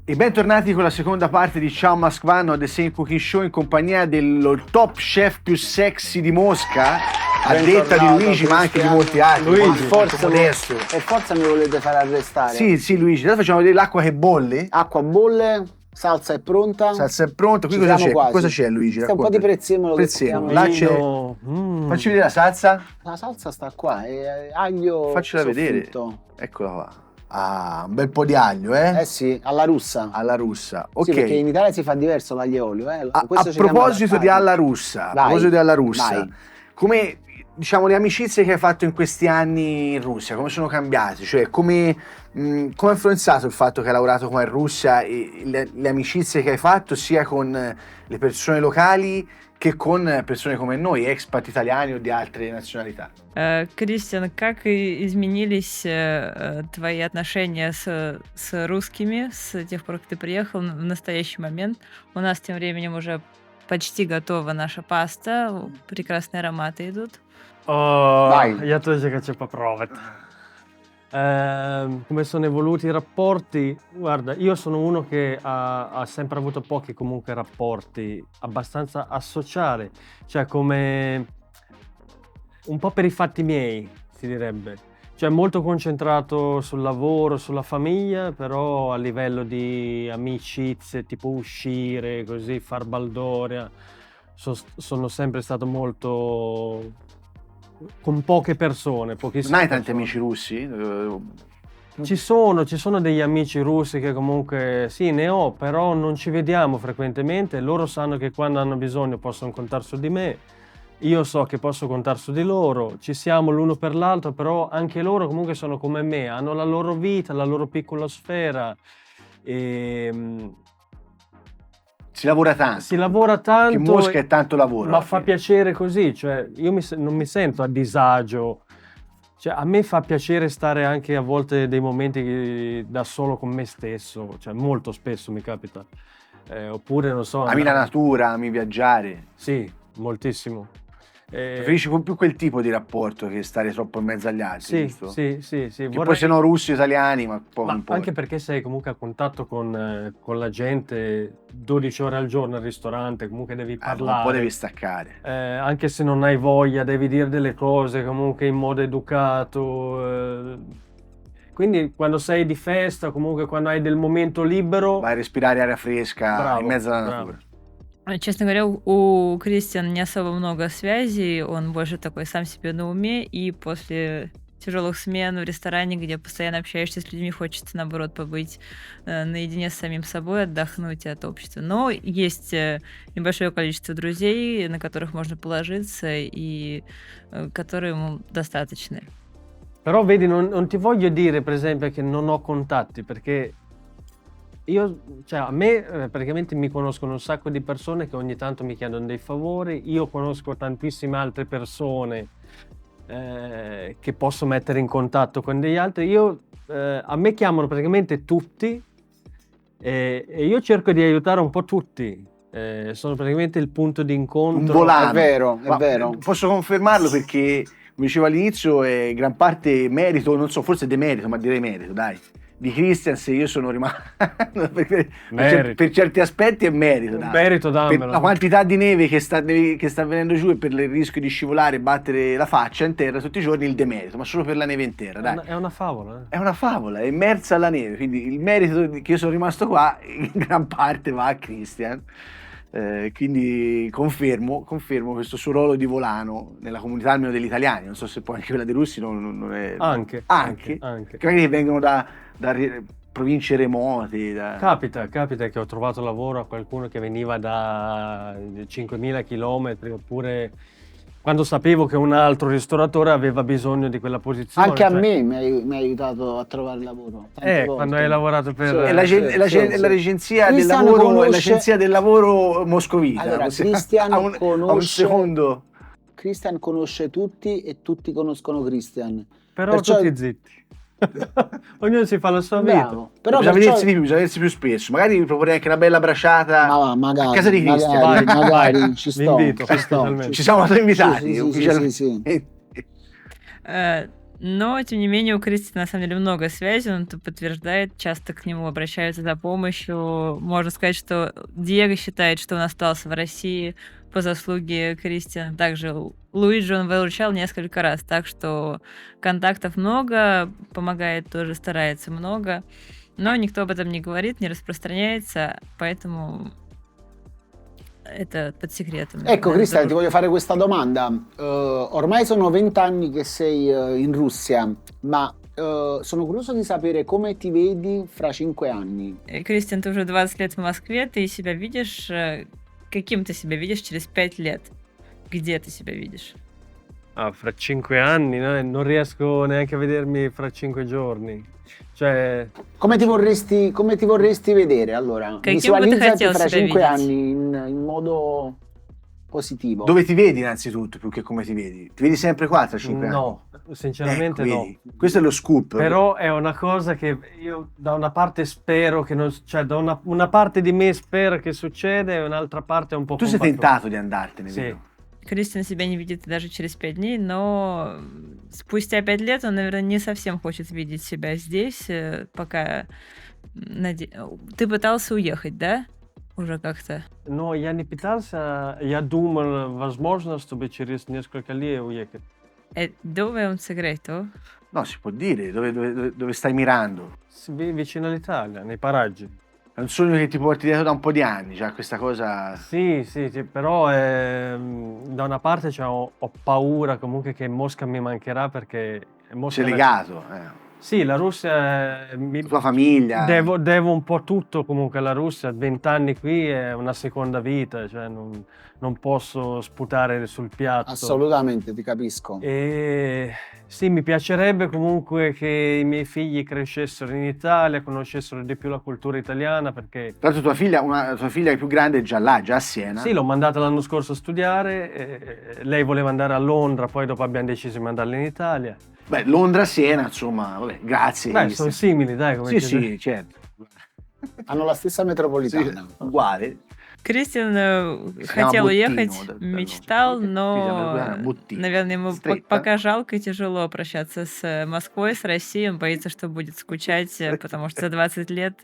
S1: E bentornati con la seconda parte di Ciao Moskva, The Same Cooking Show, in compagnia dello top chef più sexy di Mosca, a detta di Luigi, ma anche di molti altri.
S4: Luigi,
S1: forza modesto.
S4: Per forza mi volete fare arrestare.
S1: Sì, Luigi, adesso facciamo vedere l'acqua che bolle.
S4: Acqua bolle, salsa è pronta.
S1: Salsa è pronta, qui
S4: Ci
S1: cosa
S4: siamo
S1: c'è?
S4: quasi.
S1: Cosa c'è, Luigi?
S4: C'è un po' di prezzemolo.
S1: Prezzemolo, là c'è. Facci vedere la salsa.
S4: La salsa sta qua, aglio.
S1: Faccela vedere.
S4: soffritto.
S1: Eccola qua. Ah, un bel po' di aglio, eh?
S4: Eh sì, alla russa.
S1: Alla russa. Ok.
S4: Sì, perché in Italia si fa diverso l'aglio e olio.
S1: A
S4: Questo ci
S1: proposito di
S4: chiama
S1: alla russa,
S4: Vai.
S1: come diciamo le amicizie che hai fatto in questi anni in Russia, come sono cambiate? Cioè, come ha influenzato il fatto che hai lavorato qua in Russia e le amicizie che hai fatto sia con le persone locali che con persone come noi, expat italiani o di altre nazionalità?
S3: Кристиан, как изменились твои отношения с русскими с тех пор, как ты приехал в настоящий момент? У нас тем временем уже почти готова наша паста, прекрасные ароматы идут.
S5: Vai. Я тоже хочу попробовать. Come sono evoluti i rapporti? Guarda, io sono uno che ha sempre avuto pochi comunque rapporti abbastanza associali, cioè come un po' per i fatti miei, si direbbe. Cioè molto concentrato sul lavoro, sulla famiglia, però a livello di amicizie, tipo uscire, così, far baldoria, sono sempre stato molto con poche persone, pochissime.
S1: Non hai tanti
S5: persone.
S1: amici russi?
S5: Ci sono degli amici russi che comunque sì, ne ho, però non ci vediamo frequentemente. Loro sanno che quando hanno bisogno possono contare su di me. Io so che posso contare su di loro, ci siamo l'uno per l'altro, però anche loro comunque sono come me, hanno la loro vita, la loro piccola sfera.
S1: Si lavora tanto.
S5: Si lavora tanto.
S1: Che Mosca è tanto lavoro.
S5: Ma fa piacere così, cioè io non mi sento a disagio. Cioè, a me fa piacere stare anche a volte dei momenti da solo con me stesso, cioè molto spesso mi capita. Oppure non so.
S1: Ami la natura, ami viaggiare.
S5: Sì, moltissimo.
S1: Preferisci più quel tipo di rapporto che stare troppo in mezzo agli altri,
S5: Sì,
S1: giusto?
S5: sì.
S1: Che poi se no russi, italiani, ma poco
S5: Ma
S1: un po'.
S5: anche perché sei comunque a contatto con la gente 12 ore al giorno al ristorante, comunque devi
S1: Un
S5: parlare.
S1: po' devi staccare.
S5: Anche se non hai voglia, devi dire delle cose comunque in modo educato. Quindi quando sei di festa, comunque quando hai del momento libero,
S1: Vai a respirare aria fresca
S5: Bravo,
S1: in mezzo alla
S5: bravo.
S1: natura.
S3: Честно говоря, у Кристиана не особо много связей, он больше такой сам себе на уме, и после тяжелых смен в ресторане, где постоянно общаешься с людьми, хочется, наоборот, побыть наедине с самим собой, отдохнуть от общества. Но есть небольшое количество друзей, на которых можно положиться, и которые ему достаточны.
S5: però vedi, non ti voglio dire per esempio che non ho contatti, perché cioè a me praticamente mi conoscono un sacco di persone che ogni tanto mi chiedono dei favori, io conosco tantissime altre persone che posso mettere in contatto con degli altri. A me chiamano praticamente tutti e io cerco di aiutare un po' tutti. Sono praticamente il punto di
S1: Un
S5: incontro.
S1: volano.
S4: È vero, è
S1: Ma
S4: vero.
S1: posso confermarlo perché, come dicevo all'inizio, è gran parte merito, non so, forse demerito, ma direi merito, dai. Di Christian, se io sono rimasto
S5: Merito.
S1: per certi aspetti è merito, dai.
S5: Merito
S1: Per
S5: dammelo.
S1: la quantità di neve che sta venendo giù e per il rischio di scivolare e battere la faccia in terra tutti i giorni, il demerito, ma solo per la neve in terra, dai.
S5: È una favola.
S1: È una favola, è immersa alla neve, quindi il merito che io sono rimasto qua in gran parte va a Christian. Quindi confermo questo suo ruolo di volano nella comunità almeno degli italiani, non so se poi anche quella dei russi non è...
S5: Anche.
S1: Che magari vengono da province remote.
S5: Capita che ho trovato lavoro a qualcuno che veniva da 5.000 chilometri, oppure quando sapevo che un altro ristoratore aveva bisogno di quella posizione.
S4: Anche a
S5: cioè-
S4: me mi ha aiutato a trovare lavoro. tante volte.
S5: Quando hai lavorato per...
S4: Sì,
S1: È
S4: sì.
S1: l'agenzia del
S4: Christian
S1: lavoro,
S4: conosce-
S1: è l'agenzia del lavoro moscovita.
S4: Allora,
S1: Possiamo-
S4: Christian
S1: ha un
S4: conosce-
S1: secondo.
S4: Christian conosce tutti e tutti conoscono Christian.
S5: Però
S4: Perciò-
S5: tutti zitti. Ognuno si fa la sua vita.
S4: Bravo. Però
S1: bisogna
S4: perciò-
S1: vedersi di più, bisogna vedersi più spesso. Magari vi proporrei anche una bella bracciata
S4: Ma va, magari,
S1: a casa di Christian.
S4: magari,
S5: Vai,
S4: magari,
S5: vai.
S4: ci
S5: Vi
S4: sto,
S5: invito,
S4: ci sto.
S5: personalmente.
S1: Ci siamo autoinvitati
S4: Sì, sì, sì,
S1: ufficialmente.
S4: sì,
S3: Но, тем не менее, у Кристи на самом деле много связей, он это подтверждает, часто к нему обращаются за помощью. Можно сказать, что Диего считает, что он остался в России по заслуге Кристиана. Также Луиджи он выручал несколько раз, так что контактов много, помогает тоже, старается много. Но никто об этом не говорит, не распространяется, поэтому это под секретом.
S4: Ecco,
S3: Да,
S4: Cristian, ti
S3: дружба.
S4: voglio fare questa domanda. Ormai sono 20 anni che sei in Russia, ma sono curioso di sapere come ti vedi fra 5 anni.
S3: Кристиан, ты уже 20 лет в Москве, ты себя видишь, каким ты себя видишь через 5 лет? Где ты себя видишь?
S5: Fra 5 anni, no? Non riesco neanche a vedermi fra 5 giorni. Cioè,
S4: Come ti vorresti vedere allora?
S3: Che
S4: Visualizzati
S3: come
S4: fra
S3: te
S4: 5
S3: vedi?
S4: anni in modo positivo.
S1: Dove ti vedi innanzitutto, più che come ti vedi? Ti vedi sempre qua tra 5 anni?
S5: no, sinceramente
S1: Ecco,
S5: no.
S1: vedi? Questo è lo scoop.
S5: Però è una cosa che io da una parte spero che non... Cioè, da una parte di me spera che succeda e un'altra parte è un po'
S1: Tu sei
S5: combattuta.
S1: tentato di andartene,
S5: Sì.
S1: vero?
S3: Кристиан себя не видит даже через 5 дней, но спустя 5 лет он, наверное, не совсем хочет видеть себя здесь, пока... Ты пытался уехать, да? Уже как-то.
S5: Но я не пытался, я думал, возможно, чтобы через несколько лет уехать.
S3: Dove сыграть, то?
S1: No, si può dire, dove stai mirando?
S5: Vicino all'Italia, nei paraggi.
S1: È un sogno che ti porti dietro da un po' di anni, cioè questa cosa...
S5: Sì, però da una parte cioè, ho paura comunque che Mosca mi mancherà perché Mosca
S1: Sei legato,
S5: Sì, la Russia
S1: la tua famiglia.
S5: devo un po' tutto comunque alla Russia, 20 anni qui è una seconda vita, cioè non posso sputare sul piatto.
S4: Assolutamente, ti capisco.
S5: E sì, mi piacerebbe comunque che i miei figli crescessero in Italia, conoscessero di più la cultura italiana perché...
S1: Tra l'altro tua figlia più grande è già là, già a Siena.
S5: Sì, l'ho mandata l'anno scorso a studiare, lei voleva andare a Londra, poi dopo abbiamo deciso di mandarla in Italia.
S1: Beh, Londra, Siena, insomma, vabbè, grazie.
S5: Beh, sono simili, dai, come
S1: Sì,
S5: ti-
S1: sì, certo.
S4: Hanno la stessa metropolitana.
S1: Uguale.
S3: Кристиан
S1: Сняла
S3: хотел
S1: Буттино,
S3: уехать,
S1: вот это,
S3: мечтал,
S1: да,
S3: но,
S1: Буттино.
S3: наверное, ему
S1: Стрит, да?
S3: пока жалко и тяжело прощаться с Москвой, с Россией. Он боится, что будет скучать, потому что за 20 лет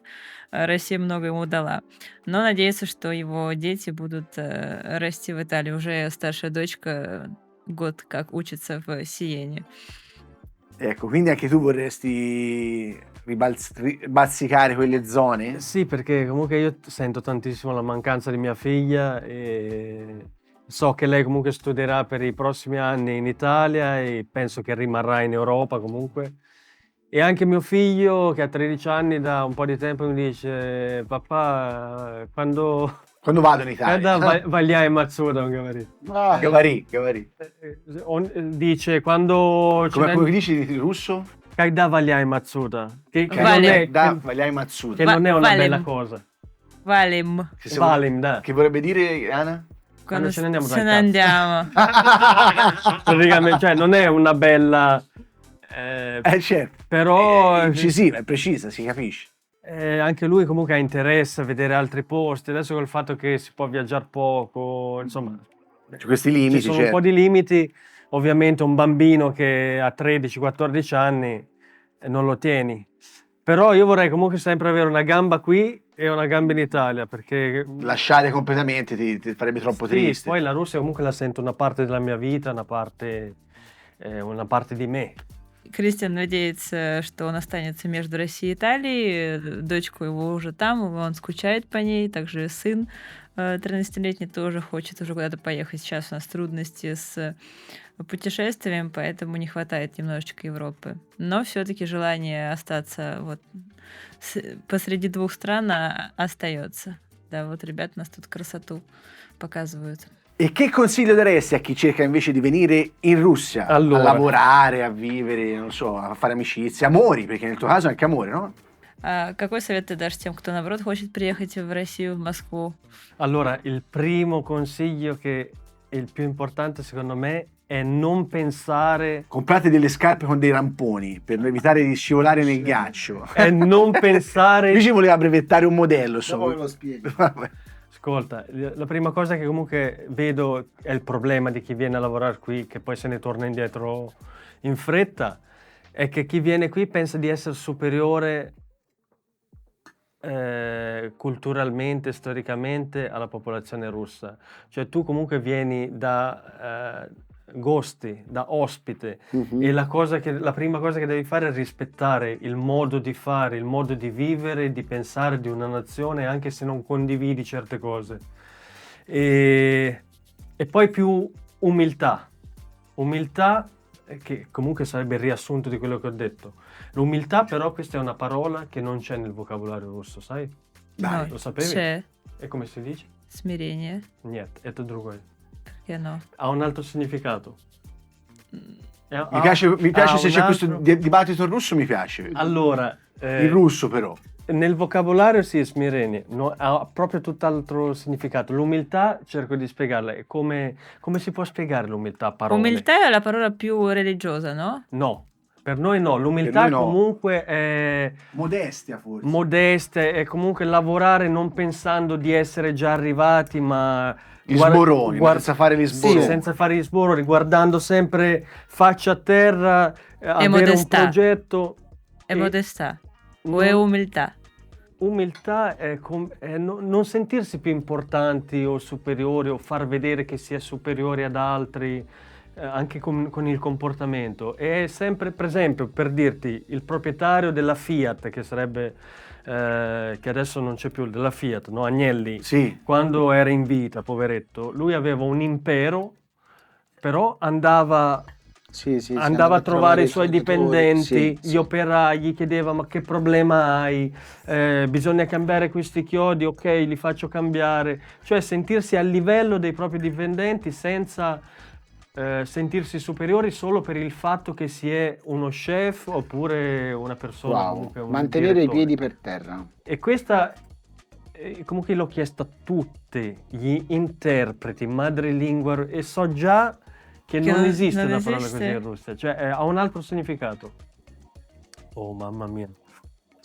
S3: Россия много ему дала. Но надеется, что его дети будут расти в Италии. Уже старшая дочка год как учится в Сиене.
S1: Ecco, quindi anche tu vorresti bazzicare quelle zone?
S5: Sì, perché comunque io sento tantissimo la mancanza di mia figlia e so che lei comunque studierà per i prossimi anni in Italia e penso che rimarrà in Europa comunque. E anche mio figlio che ha 13 anni da un po' di tempo mi dice papà, quando
S1: Quando vado in Italia?
S5: Vagliai Matsuda un gavarì.
S4: Ah,
S1: Gavarì.
S5: Dice quando
S1: Come dici in russo?
S5: Когда Vagliai Matsuda, che
S3: Vale.
S5: non è,
S1: Da Vagliai Matsuda.
S5: che non è una
S3: Valem.
S5: bella cosa.
S3: Valem.
S1: Che se-
S5: Valem, da.
S1: Che vorrebbe dire, Ana?
S3: Quando
S5: ce ne andiamo
S3: se
S5: dal
S3: ne
S5: cazzo.
S3: andiamo.
S5: Praticamente, cioè non è una bella
S1: Certo.
S5: però
S1: È incisiva, è precisa, si capisce.
S5: anche lui comunque ha interesse a vedere altri posti. Adesso col fatto che si può viaggiare poco, insomma,
S1: C'è questi
S5: ci
S1: limiti,
S5: sono
S1: certo.
S5: un po' di limiti. Ovviamente un bambino che ha 13-14 anni non lo tieni. Però io vorrei comunque sempre avere una gamba qui e una gamba in Italia, perché
S1: Lasciare completamente ti farebbe troppo
S5: sì,
S1: triste.
S5: poi la Russia comunque la sento una parte della mia vita, una parte di me.
S3: Кристиан надеется, что он останется между Россией и Италией. Дочка его уже там, он скучает по ней. Также сын 13-летний тоже хочет уже куда-то поехать. Сейчас у нас трудности с путешествием, поэтому не хватает немножечко Европы. Но все-таки желание остаться вот посреди двух стран остается. Да, вот ребята у нас тут красоту показывают.
S1: E che consiglio daresti a chi cerca invece di venire in Russia
S5: Allora.
S1: a lavorare, a vivere, non so, a fare amicizie, amori, perché nel tuo caso è anche amore, no?
S3: А какой совет ты дашь тем, кто, наоборот, хочет приехать в Россию, в Москву?
S5: Allora, il primo consiglio che è il più importante secondo me è non pensare
S1: Comprate delle scarpe con dei ramponi per evitare di scivolare nel ghiaccio.
S5: è non pensare
S1: Lui ci voleva brevettare un modello,
S4: dopo ve lo spiego.
S1: Vabbè.
S5: Ascolta, la prima cosa che comunque vedo è il problema di chi viene a lavorare qui, che poi se ne torna indietro in fretta, è che chi viene qui pensa di essere superiore culturalmente, storicamente alla popolazione russa. Cioè tu comunque vieni da gosti, da ospite e la prima cosa che devi fare è rispettare il modo di fare, il modo di vivere, di pensare di una nazione anche se non condividi certe cose. E poi più umiltà, che comunque sarebbe il riassunto di quello che ho detto. L'umiltà però questa è una parola che non c'è nel vocabolario russo, sai?
S1: Dai.
S5: Lo sapevi?
S3: C'è
S5: E come si dice?
S3: смирение.
S5: Нет, это другое.
S3: Perché no?
S5: Ha un altro significato.
S1: Mi piace se c'è questo dibattito in russo, mi piace.
S5: Allora,
S1: In russo però.
S5: nel vocabolario sì, smirenie, ha proprio tutt'altro significato. L'umiltà, cerco di spiegarla, è come si può spiegare l'umiltà a parole?
S3: Umiltà è la parola più religiosa, no?
S5: No, per noi no. L'umiltà
S1: Per noi no.
S5: comunque è
S1: Modestia forse.
S5: modesta, è comunque lavorare non pensando di essere già arrivati, ma
S1: Gli sboroni, senza fare gli
S5: Sì,
S1: sboroni.
S5: senza fare gli sboroni, guardando sempre faccia a terra, avere
S3: modestà.
S5: un progetto.
S3: È
S5: e
S3: modestà. O
S5: non-
S3: è umiltà?
S5: Umiltà è non sentirsi più importanti o superiori o far vedere che si è superiori ad altri, anche con il comportamento. È sempre, per esempio, per dirti, il proprietario della Fiat, che sarebbe, che adesso non c'è più, della Fiat, no? Agnelli,
S1: Sì.
S5: quando era in vita, poveretto, lui aveva un impero, però andava andava a trovare i suoi dipendenti, gli operai, gli chiedeva ma che problema hai, bisogna cambiare questi chiodi, ok, li faccio cambiare, cioè sentirsi a livello dei propri dipendenti senza sentirsi superiori solo per il fatto che si è uno chef oppure una persona,
S4: Wow,
S5: comunque un
S4: mantenere i
S5: direttore.
S4: piedi per terra.
S5: E questa comunque l'ho chiesto a tutti gli interpreti madrelingua e so già che non esiste
S3: non
S5: una parola
S3: esiste?
S5: così in Russia, cioè ha un altro significato. Oh mamma mia.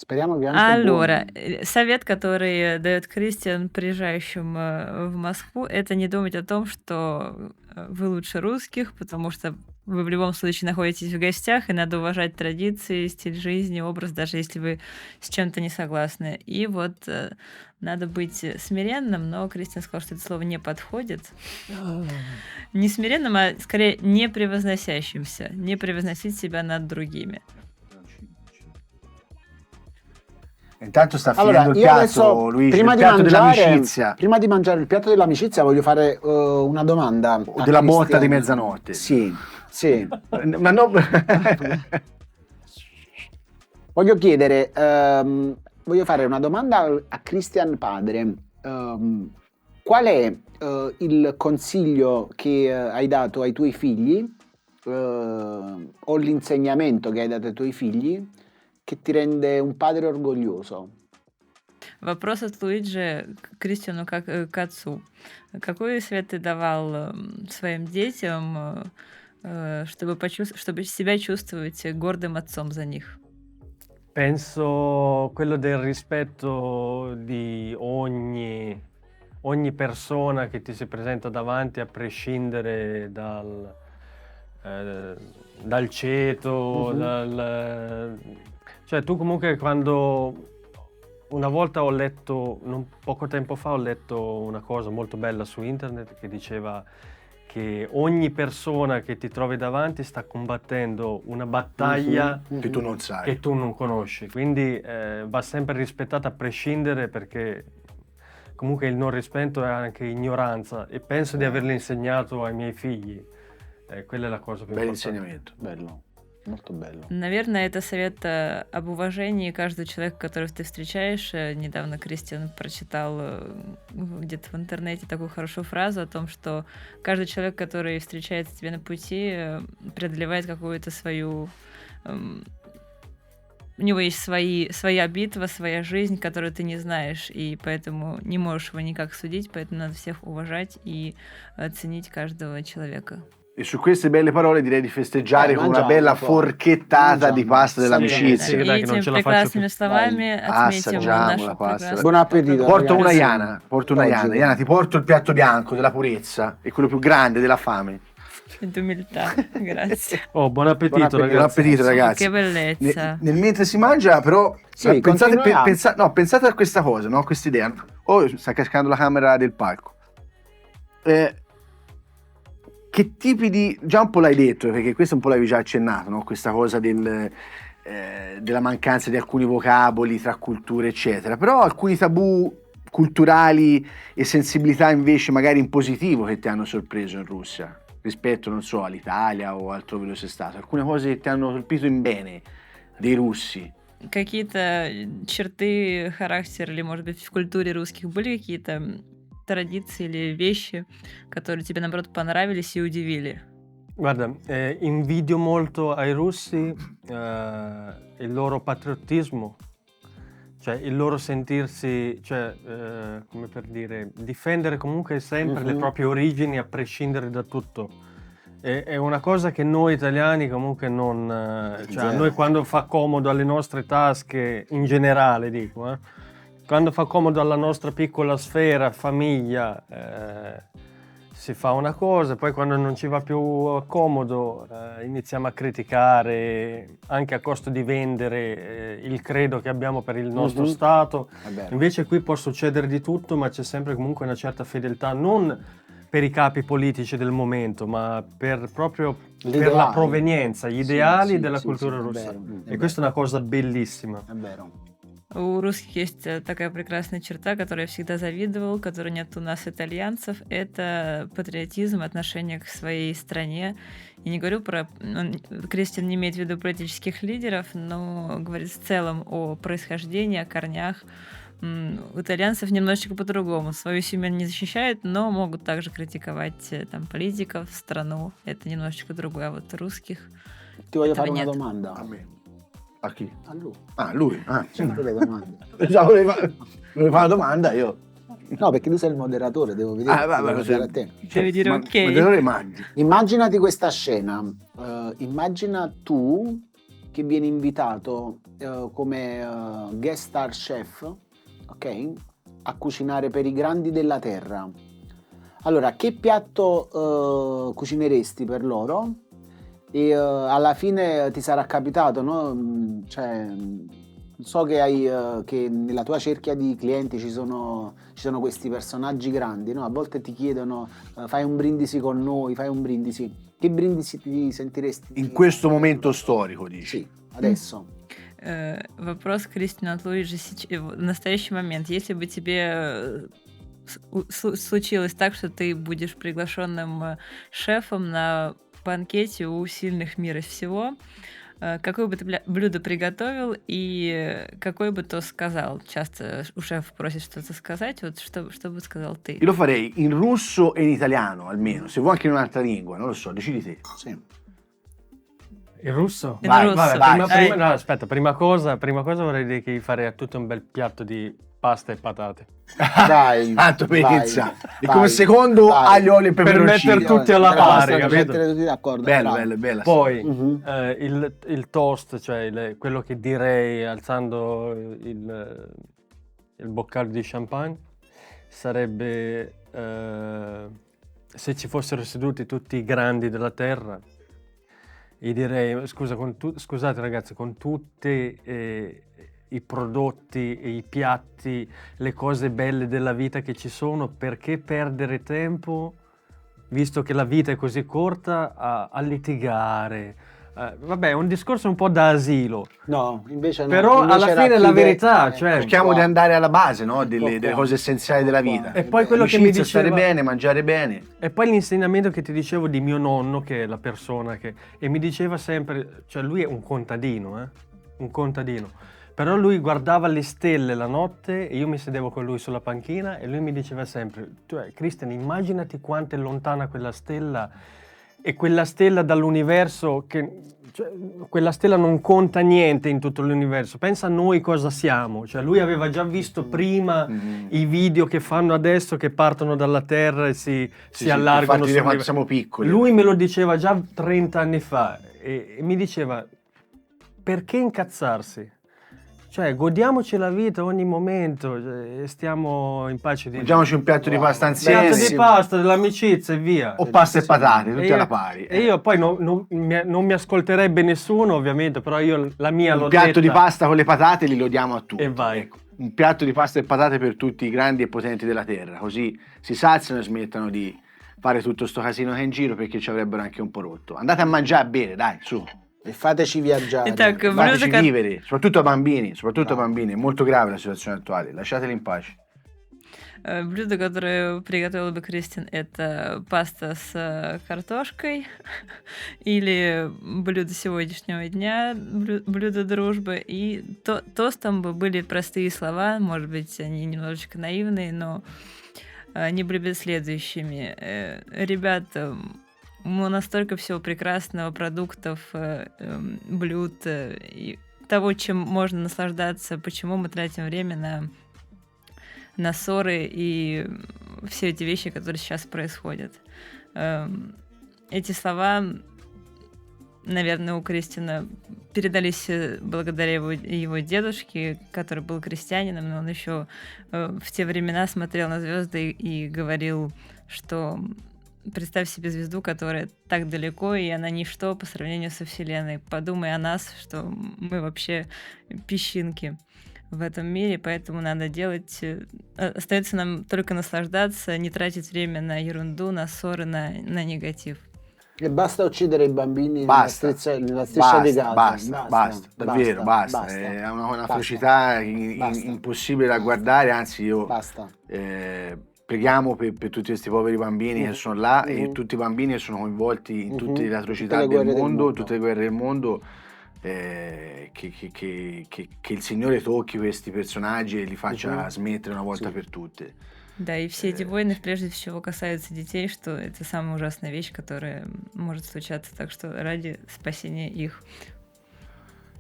S4: Speriamo che anche
S3: Allora,
S4: buoni.
S3: совет, который дает Кристиан приезжающим в Москву, это не думать о том, что вы лучше русских, потому что вы в любом случае находитесь в гостях, и надо уважать традиции, стиль жизни, образ, даже если вы с чем-то не согласны. И вот надо быть смиренным, но Кристиан сказал, что это слово не подходит. Не смиренным, а скорее не превозносящимся, не превозносить себя над другими.
S1: Intanto sta
S4: Allora,
S1: finendo il
S4: io
S1: piatto,
S4: adesso,
S1: Luigi, il piatto dell'amicizia,
S4: prima di mangiare il piatto dell'amicizia, voglio fare una domanda
S1: o
S4: a
S1: della botta di
S4: Cristian.
S1: mezzanotte.
S4: Sì, sì.
S1: Ma no...
S4: Voglio chiedere, voglio fare una domanda a Cristian padre. Qual è il consiglio che hai dato ai tuoi figli o l'insegnamento che hai dato ai tuoi figli che ti rende un padre orgoglioso?
S3: Вопрос от Луиджи к Кристиану как к отцу. Какой совет ты давал своим детям, чтобы себя чувствовать гордым отцом за них?
S5: Penso quello del rispetto di ogni persona che ti si presenta davanti, a prescindere dal ceto, cioè tu comunque quando una volta poco tempo fa ho letto una cosa molto bella su internet che diceva che ogni persona che ti trovi davanti sta combattendo una battaglia
S1: che tu non sai.
S5: che tu non conosci, quindi va sempre rispettata a prescindere, perché comunque il non rispetto è anche ignoranza, e penso di averlo insegnato ai miei figli. Quella è la cosa più
S1: Bel
S5: importante.
S1: insegnamento.
S4: Bello, molto bello.
S3: Наверное, это совет об уважении каждого человека, которого ты встречаешь. Недавно Кристиан прочитал где-то в интернете такую хорошую фразу о том, что каждый человек, который встречается тебе на пути, преодолевает какую-то свою... У него есть своя битва, своя жизнь, которую ты не знаешь, и поэтому не можешь его никак судить, поэтому надо всех уважать и ценить каждого человека.
S1: E su queste belle parole direi di festeggiare con una
S4: mangiamo
S1: bella
S4: un po'.
S1: forchettata di pasta
S5: Sì,
S1: dell'amicizia.
S5: dai,
S3: И
S5: che non
S3: этими
S5: ce la faccio
S3: прекрасными
S5: più.
S3: словами отметим
S1: Assaggiamo
S3: нашу
S1: la pasta.
S3: прекрасную...
S4: Buon appetito.
S1: Porto una
S4: ragazzi.
S1: Iana, porto una
S4: Oggi.
S1: Iana. Iana, ti porto il piatto bianco della purezza e quello più grande della fame.
S3: D'umiltà, grazie.
S5: Oh, buon appetito,
S4: Buon
S1: Buon
S5: ragazzi.
S1: appetito, ragazzi.
S3: Che bellezza.
S1: Mentre si mangia, però,
S4: Sì, continuiamo.
S1: pensate a questa cosa, no? Questa idea. Oh, sta cascando la camera del palco. Che tipi di... Già un po' l'hai detto, perché questo un po' l'avevi già accennato, no? Questa cosa della mancanza di alcuni vocaboli tra culture, eccetera. Però alcuni tabù culturali e sensibilità invece magari in positivo che ti hanno sorpreso in Russia, rispetto, non so, all'Italia o altrove dove sei stato. Alcune cose che ti hanno colpito in bene dei russi.
S3: Какие-то черты характера или, может быть, в культуре русских были какие-то традиции или вещи, которые тебе, наоборот, понравились и удивили?
S5: Guarda, invidio molto ai russi il loro patriottismo, cioè il loro sentirsi, cioè, come per dire, difendere comunque sempre le proprie origini a prescindere da tutto. È una cosa che noi italiani comunque non... cioè, a noi quando fa comodo alle nostre tasche, in generale dico, quando fa comodo alla nostra piccola sfera, famiglia, si fa una cosa, poi quando non ci va più comodo iniziamo a criticare, anche a costo di vendere il credo che abbiamo per il nostro Stato. Invece qui può succedere di tutto, ma c'è sempre comunque una certa fedeltà, non per i capi politici del momento, ma per proprio per la provenienza, gli ideali della cultura russa. E questa è una cosa bellissima.
S4: È vero.
S3: У русских есть такая прекрасная черта, которой я всегда завидовал, которой нет у нас, итальянцев. Это патриотизм, отношение к своей стране. Я не говорю про... Кристиан не имеет в виду политических лидеров, но говорит в целом о происхождении, о корнях. У итальянцев немножечко по-другому. Свою семью не защищают, но могут также критиковать там, политиков, страну. Это немножечко другое. А вот русских
S4: Ti voglio
S3: этого
S4: fare una
S3: нет.
S4: domanda.
S1: A me. A chi?
S4: A lui.
S1: Ah, lui. Ah.
S4: Sempre le domande.
S1: Volevi fare una domanda io.
S4: No, perché tu sei il moderatore, devo vedere.
S1: Ah,
S4: devo
S1: vabbè,
S4: vedere a te.
S3: Devi dire ok.
S1: Ma te lo mangi.
S4: Immaginati questa scena. Immagina tu che viene invitato come guest star chef, ok? A cucinare per i grandi della terra. Allora, che piatto cucineresti per loro? E alla fine ti sarà capitato, no? Cioè, so che che nella tua cerchia di clienti ci sono questi personaggi grandi, no? A volte ti chiedono fai un brindisi con noi, fai un brindisi. Che brindisi ti sentiresti?
S1: In questo momento storico, dici?
S4: Sì, adesso.
S3: Вопрос к Кристину от Луиджи. В настоящий момент, если бы тебе случилось так, что ты будешь приглашенным шефом на банкете у сильных мира всего, какое бы ты блюдо приготовил и какой бы тост сказал? Часто у шефа просят что-то сказать, вот что бы сказал ты?
S1: Io lo farei in russo e in italiano almeno, se vuoi anche in un'altra lingua, non lo so, decidi te.
S4: Sì.
S5: Il russo?
S3: Il
S1: Vai,
S3: russo.
S1: vai,
S5: Prima, no, aspetta, prima cosa vorrei dire che farei tutto un bel piatto di pasta e patate.
S4: Dai,
S1: Tanto per
S4: vai,
S1: iniziare. E
S4: vai,
S1: come secondo
S4: vai.
S1: aglio, olio e
S5: Per
S1: peperoncino.
S5: mettere tutti alla
S4: Bravo,
S5: pari,
S4: state
S5: capito?
S4: mettere tutti d'accordo.
S1: Bello,
S4: bravo.
S1: bello, bella.
S5: Poi
S4: Mhm.
S5: il toast, cioè quello che direi alzando il boccale di champagne, sarebbe se ci fossero seduti tutti i grandi della terra, gli direi scusate ragazzi, con tutti i prodotti e i piatti, le cose belle della vita che ci sono, perché perdere tempo, visto che la vita è così corta, a litigare? Vabbè, è un discorso un po' da asilo,
S4: No, invece no.
S5: però
S4: Invece
S5: alla fine è la
S4: racchiude-
S5: verità, cioè
S1: Cerchiamo di andare alla base, no? Delle
S4: qua.
S1: cose essenziali della
S4: Qua.
S1: vita.
S5: E poi quello che mi
S1: Amicizia, stare
S5: diceva-
S1: bene, mangiare bene.
S5: E poi l'insegnamento che ti dicevo di mio nonno, che è la persona che... E mi diceva sempre, cioè lui è un contadino, però lui guardava le stelle la notte e io mi sedevo con lui sulla panchina e lui mi diceva sempre, Christian, immaginati quanto è lontana quella stella e quella stella dall'universo quella stella non conta niente in tutto l'universo, pensa a noi cosa siamo, cioè lui aveva già visto prima i video che fanno adesso che partono dalla Terra e si allargano
S1: Infatti, quando
S5: sull'universo.
S1: siamo piccoli.
S5: Lui me lo diceva già 30 anni fa e mi diceva perché incazzarsi? Cioè godiamoci la vita ogni momento, e stiamo in pace di
S1: Mangiamoci un piatto di pasta
S5: piatto
S1: insieme.
S5: di pasta, dell'amicizia e via.
S1: O pasta e patate, tutti
S5: io-
S1: alla pari.
S5: E io poi non mi ascolterebbe nessuno ovviamente, però io la mia l'ho
S1: Un piatto
S5: detta
S1: di pasta con le patate li diamo a tutti.
S5: e vai.
S1: Ecco, un piatto di pasta e patate per tutti i grandi e potenti della terra, così si saziano e smettono di fare tutto sto casino che è in giro, perché ci avrebbero anche un po' rotto. Andate a mangiare e a bere, dai, su.
S4: E fateci viaggiare.
S3: Итак, блюдо,
S1: Fateci vivere, soprattutto a bambini, è molto grave la situazione attuale, lasciateli in pace.
S3: Блюдо, которое приготовил бы Кристин, это паста с картошкой или блюдо сегодняшнего дня, блюдо дружбы. И тостом бы были простые слова, может быть, они немножечко наивные, но они были бы следующими. Ребята, настолько всего прекрасного, продуктов, блюд и того, чем можно наслаждаться, почему мы тратим время на ссоры и все эти вещи, которые сейчас происходят. Эти слова, наверное, у Кристина передались благодаря его дедушке, который был крестьянином, но он еще в те времена смотрел на звезды и говорил, что представь себе звезду, которая так далеко, и она ничто по сравнению со Вселенной. Подумай о нас, что мы вообще песчинки в этом мире, поэтому надо делать... Остается нам только наслаждаться, не тратить время на ерунду, на ссоры, на негатив.
S4: E basta uccidere i bambini
S1: Basta,
S4: nella striscia di casa.
S1: basta, davvero, basta. È una atrocità
S4: Basta.
S1: impossibile da guardare, anzi io
S4: Basta.
S1: preghiamo per tutti questi poveri bambini che sono là e tutti i bambini che sono coinvolti in tutte le atrocità
S4: Tutte le guerre
S1: del
S4: del
S1: mondo,
S4: mondo.
S1: tutte le guerre del mondo, che il Signore tocchi questi personaggi e li faccia smettere una volta per tutte.
S3: Да, и все эти войны прежде всего касаются детей, что это самая ужасная вещь, которая может случаться, так что ради spasienia их.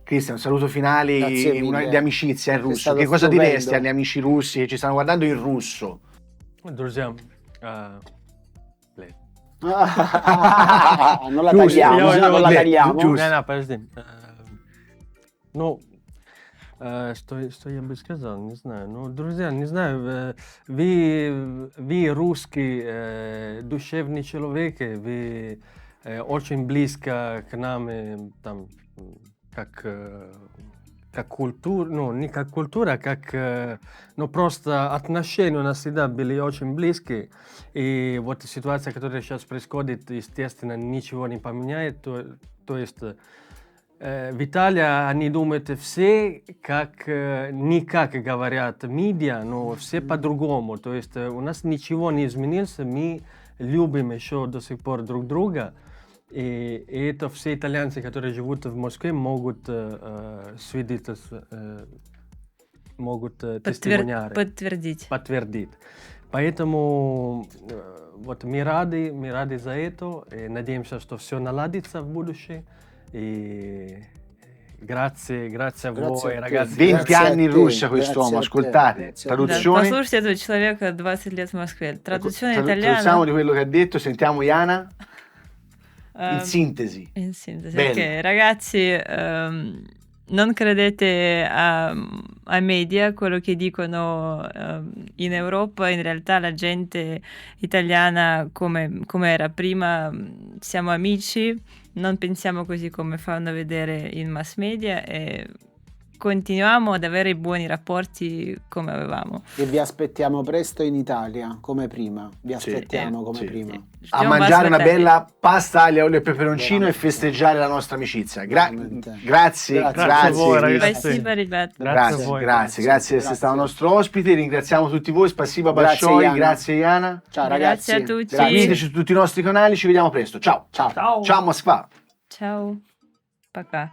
S1: Cristian, un saluto finale
S4: Grazie mille.
S1: di amicizia in
S4: È
S1: russo.
S4: stato
S1: Che cosa
S4: stupendo.
S1: diresti agli amici russi che ci stanno guardando in russo?
S5: Друзьям,
S4: Non la
S1: Giusto,
S4: tagliamo,
S5: io
S4: non la
S5: voglio-
S4: tagliamo.
S1: giusto.
S5: no, подожди. Ну, что я бы сказал, не знаю. Ну, друзья, не знаю, вы русский, душевный человек, вы очень близко к нам, там, как культура, ну, не как культура, как, ну, просто отношения у нас всегда были очень близкие. И вот ситуация, которая сейчас происходит, естественно, ничего не поменяет. То есть в Италии они думают все, не как говорят медиа, но все по-другому. То есть у нас ничего не изменилось, мы любим еще до сих пор друг друга. И это все итальянцы, которые живут в Москве, могут
S3: Подтвердить.
S5: Поэтому вот мы рады за это, и надеемся, что все наладится в будущем. E grazie a voi ragazzi.
S1: 20 anni in Russia quest'uomo, ascoltate.
S3: Да,
S1: Traduzione.
S3: послушайте этого человека 20 лет в Москве. Traduzione
S1: Traduziamo
S3: italiana.
S1: di quello che ha detto, sentiamo Iana. In sintesi.
S3: In sintesi,
S1: Bello.
S3: ok. Ragazzi, non credete ai media, quello che dicono in Europa. In realtà la gente italiana, come era prima, siamo amici, non pensiamo così come fanno vedere in mass media e continuiamo ad avere i buoni rapporti come avevamo.
S4: E vi aspettiamo presto in Italia, come prima. Vi aspettiamo come prima.
S1: A mangiare una bella pasta aglio, olio e peperoncino e festeggiare la nostra amicizia. Grazie
S5: a voi, ragazzi.
S3: Спасибо, ребят.
S5: Grazie a voi.
S1: Grazie di essere stato nostro ospite. Ringraziamo tutti voi. Spasiba
S4: Grazie,
S1: Bascioi,
S4: Iana.
S1: grazie Iana.
S4: Ciao ragazzi.
S3: Grazie a tutti.
S1: Seguiteci su tutti i nostri canali. Ci vediamo presto. Ciao.
S4: Ciao.
S1: Ciao Moskva.
S3: Ciao. Пока.